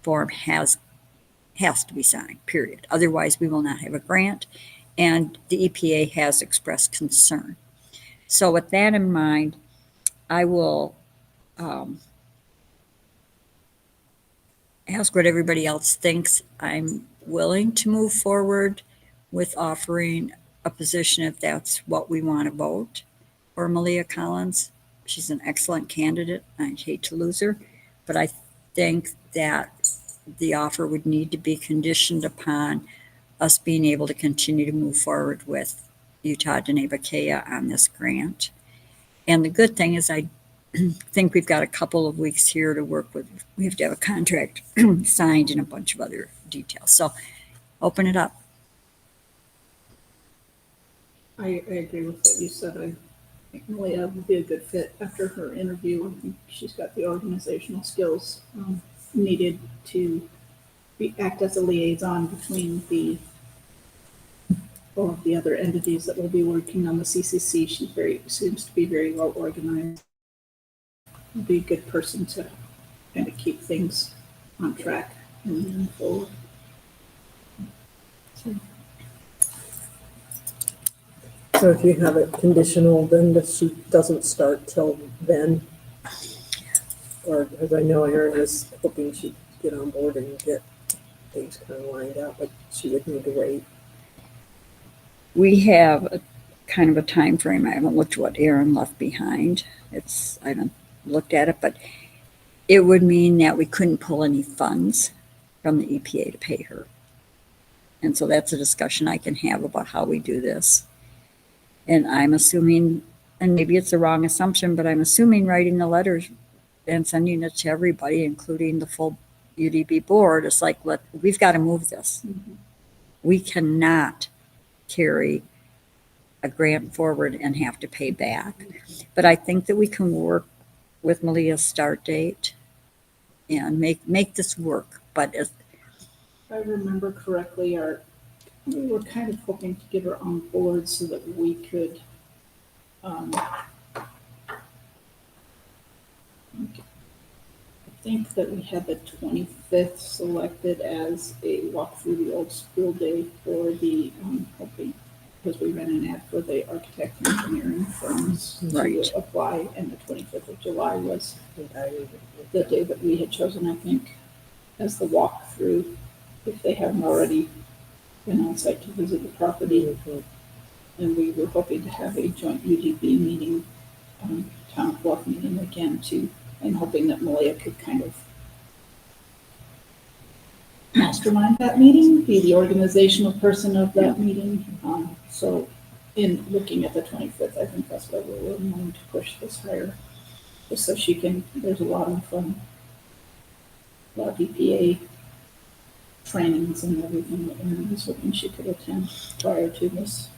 form has to be signed, period. Otherwise, we will not have a grant, and the EPA has expressed concern. So with that in mind, I will ask what everybody else thinks. I'm willing to move forward with offering a position if that's what we want to vote for Malia Collins. She's an excellent candidate. I'd hate to lose her, but I think that the offer would need to be conditioned upon us being able to continue to move forward with Utah Denebakea on this grant. And the good thing is I think we've got a couple of weeks here to work with. We have to have a contract signed and a bunch of other details. So open it up. I agree with what you said. I think Malia would be a good fit after her interview. I think she's got the organizational skills needed to act as a liaison between all of the other entities that will be working on the CCC. She seems to be very well organized. Would be a good person to kind of keep things on track and moving forward. So if you have it conditional, then that she doesn't start till then? Or, because I know Erin was hoping she'd get on board and get things kind of lined up, but she would need to wait. We have a kind of a time frame. I haven't looked at what Erin left behind. I haven't looked at it, but it would mean that we couldn't pull any funds from the EPA to pay her. And so that's a discussion I can have about how we do this. And I'm assuming, and maybe it's a wrong assumption, but I'm assuming writing the letters and sending it to everybody, including the full UDB board, is like, we've got to move this. Mm-hmm. We cannot carry a grant forward and have to pay back. But I think that we can work with Malia's start date and make this work. But If I remember correctly, we were kind of hoping to get her on board so that we could I think that we had the 25th selected as a walk through the old school day for the hoping, because we ran an ad for the architect and engineering firms Right. to apply, and the 25th of July was the day that we had chosen, I think, as the walkthrough, if they haven't already been on site to visit the property. And we were hoping to have a joint UDB meeting, town of Bluff meeting again too, and hoping that Malia could kind of mastermind that meeting, be the organizational person of that meeting. So in looking at the 25th, I think that's why we're willing to push this higher, just so she can, there's a lot of EPA trainings and everything that Erin was hoping she could attend prior to this.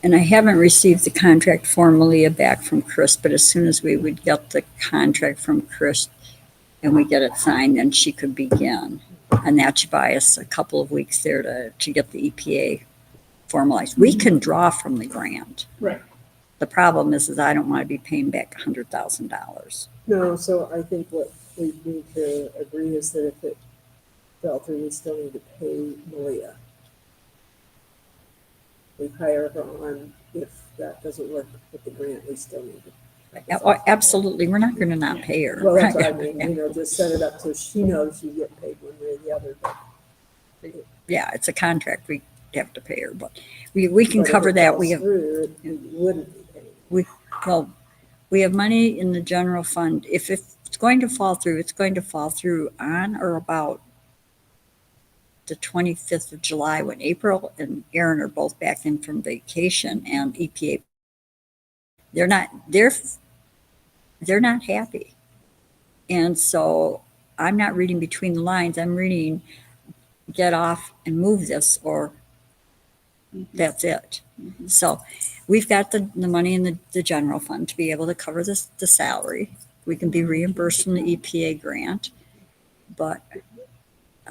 And I haven't received the contract formally back from Chris, but as soon as we would get the contract from Chris and we get it signed, then she could begin. And that should buy us a couple of weeks there to get the EPA formalized. We can draw from the grant. Right. The problem is I don't want to be paying back $100,000. No, so I think what we need to agree is that if it fell through, we still need to pay Malia. We hire her on. If that doesn't work with the grant, we still need to. Absolutely. We're not going to not pay her. Well, that's what I mean, just set it up so she knows she's getting paid one way or the other. But Yeah, it's a contract. We have to pay her, but we can cover that. We have, You wouldn't be paying. well, we have money in the general fund. If it's going to fall through, it's going to fall through on or about the 25th of July, when April and Erin are both back in from vacation, and EPA, they're not happy. And so I'm not reading between the lines. I'm reading get off and move this, or that's it. Mm-hmm. So we've got the money in the general fund to be able to cover the salary. We can be reimbursed from the EPA grant, but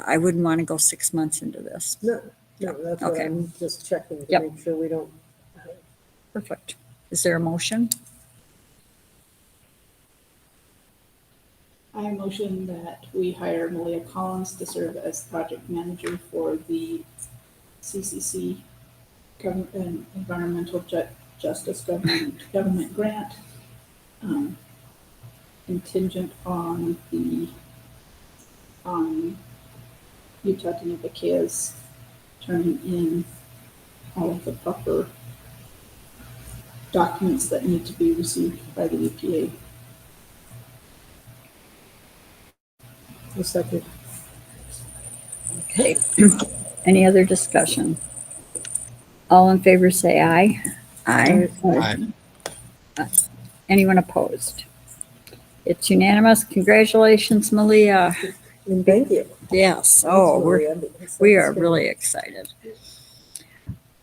I wouldn't want to go 6 months into this. No, that's what Okay. I'm just checking to Yep. make sure we don't. Perfect. Is there a motion? I motion that we hire Malia Collins to serve as project manager for the CCC Government and Environmental Justice Government Grant, contingent on Utah Tennessee turning in all of the proper documents that need to be received by the EPA. A second. Okay. Any other discussion? All in favor say aye. Aye. Aye. Anyone opposed? It's unanimous. Congratulations, Malia. And thank you. Yes. Thanks, Oh, Maria, because we that's are been- really excited.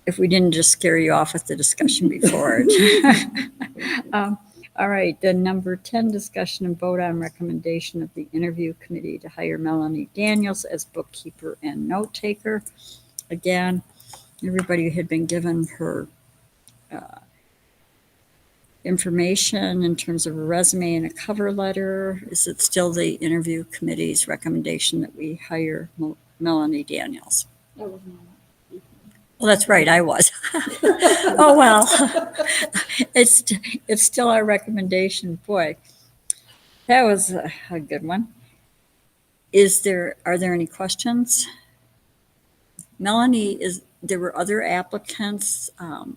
If we didn't just scare you off with the discussion before it. All right, then number 10, discussion and vote on recommendation of the interview committee to hire Melanie Daniels as bookkeeper and note taker. Again, everybody had been given her information in terms of a resume and a cover letter. Is it still the interview committee's recommendation that we hire Melanie Daniels? That was not. Well, that's right, I was. Oh, well, it's still our recommendation. Boy, that was a good one. Are there any questions? Melanie, there were other applicants.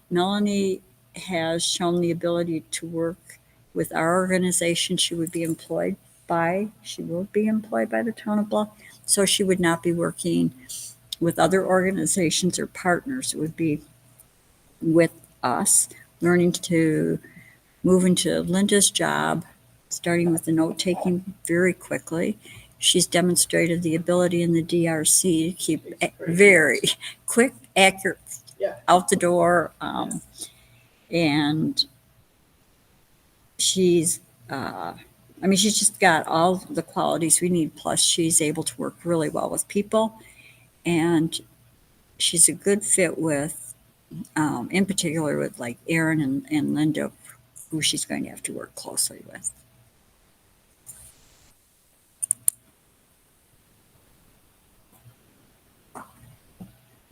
Melanie has shown the ability to work with our organization. She will be employed by the town of Bluff. So she would not be working with other organizations or partners. It would be with us, learning to move into Linda's job, starting with the note taking very quickly. She's demonstrated the ability in the DRC to keep very quick, accurate, Yeah. out the door. And she's just got all the qualities we need. Plus, she's able to work really well with people. And she's a good fit with, in particular with like Erin and Linda, who she's going to have to work closely with.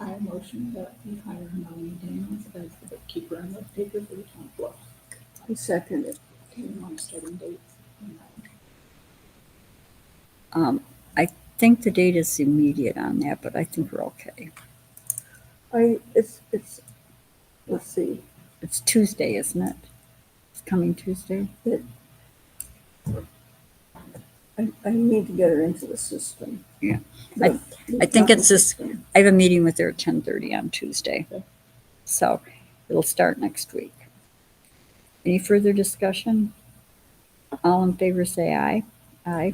I motion that we hire Melanie Daniels as the bookkeeper and note taker for the town of Bluff. I second it. Do you want starting dates? I think the date is immediate on that, but I think we're okay. It's, let's see, It's Tuesday, isn't it? It's coming Tuesday. I need to get her into the system. Yeah. The I think it's this, system. I have a meeting with her at 10:30 on Tuesday. Okay. So it'll start next week. Any further discussion? All in favor say aye. Aye.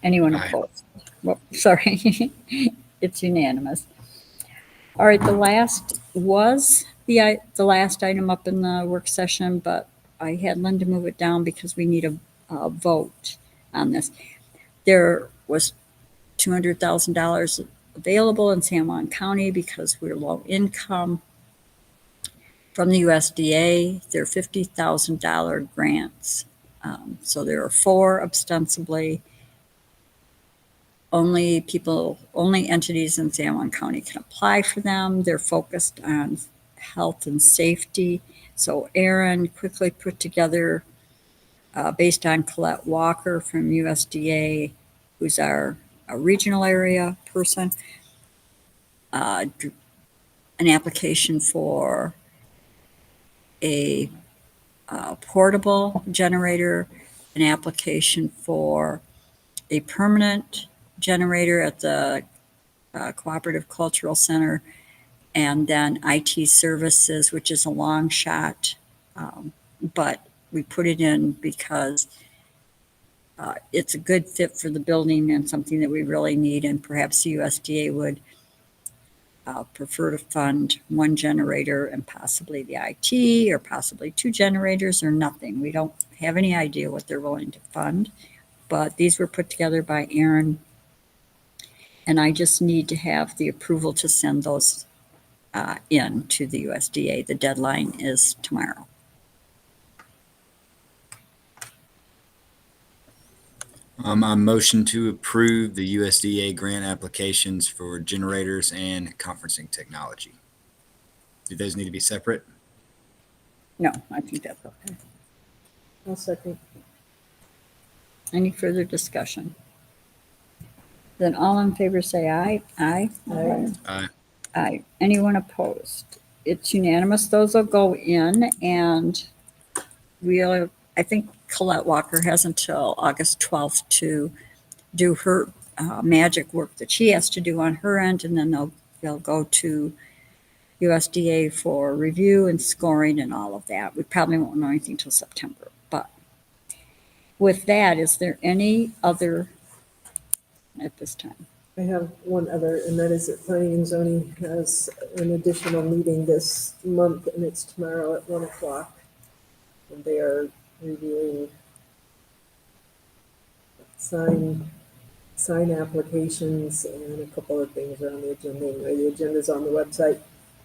Anyone Aye. opposed? Well, sorry, it's unanimous. All right, the last was the last item up in the work session, but I had Linda move it down because we need a vote on this. There was $200,000 available in San Juan County because we're low income. From the USDA, they're $50,000 grants. So there are 4 ostensibly. Only entities in San Juan County can apply for them. They're focused on health and safety. So Erin quickly put together, based on Colette Walker from USDA, who's our regional area person, an application for a portable generator, an application for a permanent generator at the Cooperative Cultural Center, and then IT services, which is a long shot, but we put it in because it's a good fit for the building and something that we really need, and perhaps the USDA would prefer to fund 1 generator and possibly the IT, or possibly 2 generators, or nothing. We don't have any idea what they're willing to fund, but these were put together by Erin, and I just need to have the approval to send those in to the USDA. The deadline is tomorrow. I motion to approve the USDA grant applications for generators and conferencing technology. Do those need to be separate? No, I think that's okay. I'll second. Any further discussion? Then all in favor say aye. Aye. Aye. Aye. Anyone opposed? It's unanimous. Those will go in and we'll, I think Colette Walker has until August 12th to do her magic work that she has to do on her end, and then they'll go to USDA for review and scoring and all of that. We probably won't know anything till September. But with that, is there any other at this time? I have one other, and that is that planning and zoning has an additional meeting this month, and it's tomorrow at 1:00. And they are reviewing sign applications and a couple of things are on the agenda. Anyway, the agenda's on the website.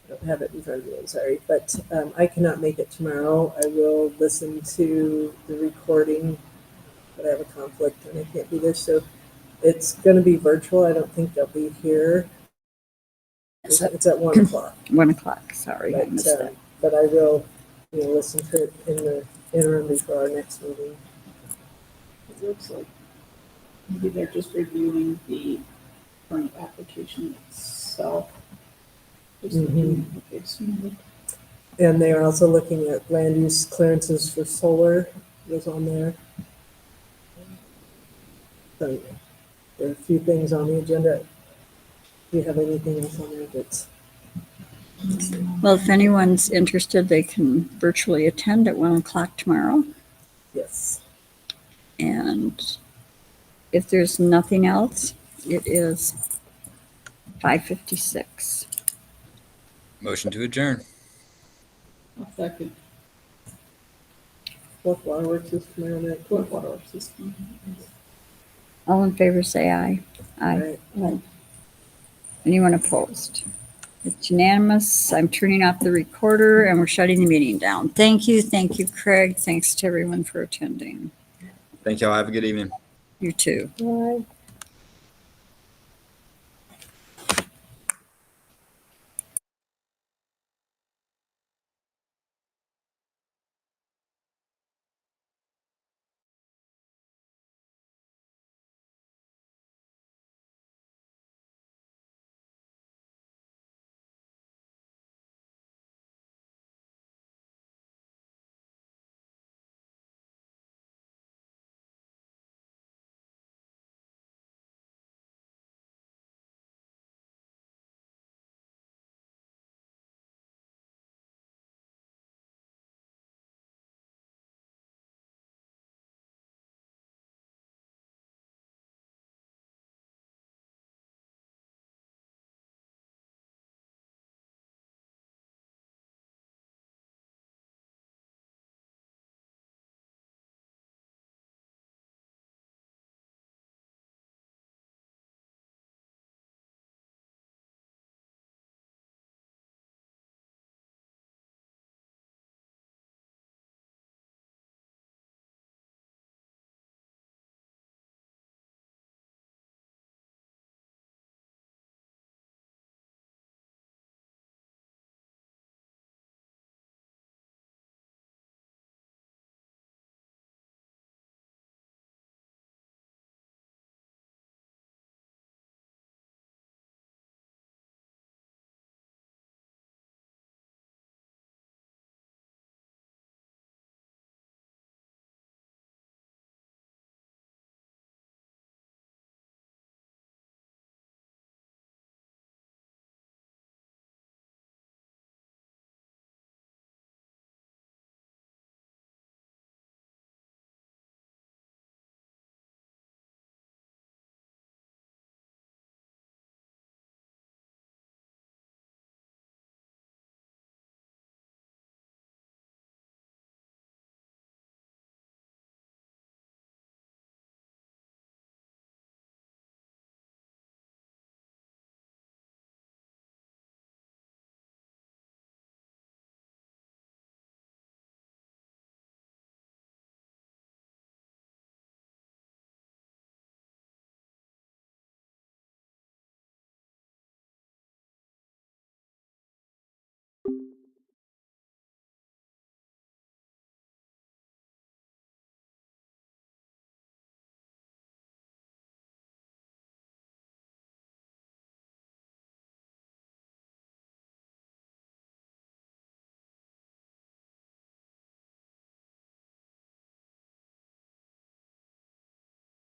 I don't have it in front of me, I'm sorry, but I cannot make it tomorrow. I will listen to the recording, but I have a conflict and I can't be there, so it's going to be virtual. I don't think they'll be here. It's at 1:00. 1:00, sorry, I missed that. But I will, listen to it in the interim before our next meeting. It looks like maybe they're just reviewing the current application itself. Just looking at the application. And they are also looking at land use clearances for solar, was on there. So anyway, there are a few things on the agenda. Do you have anything else on there that's? Well, if anyone's interested, they can virtually attend at 1:00 tomorrow. Yes. And if there's nothing else, it is 5:56. Motion to adjourn. I'll second. What waterworks is tomorrow night? What water system? All in favor, say aye. Aye. Right. Anyone opposed? It's unanimous. I'm turning off the recorder and we're shutting the meeting down. Thank you, Craig. Thanks to everyone for attending. Thank y'all. Have a good evening. You too. Right.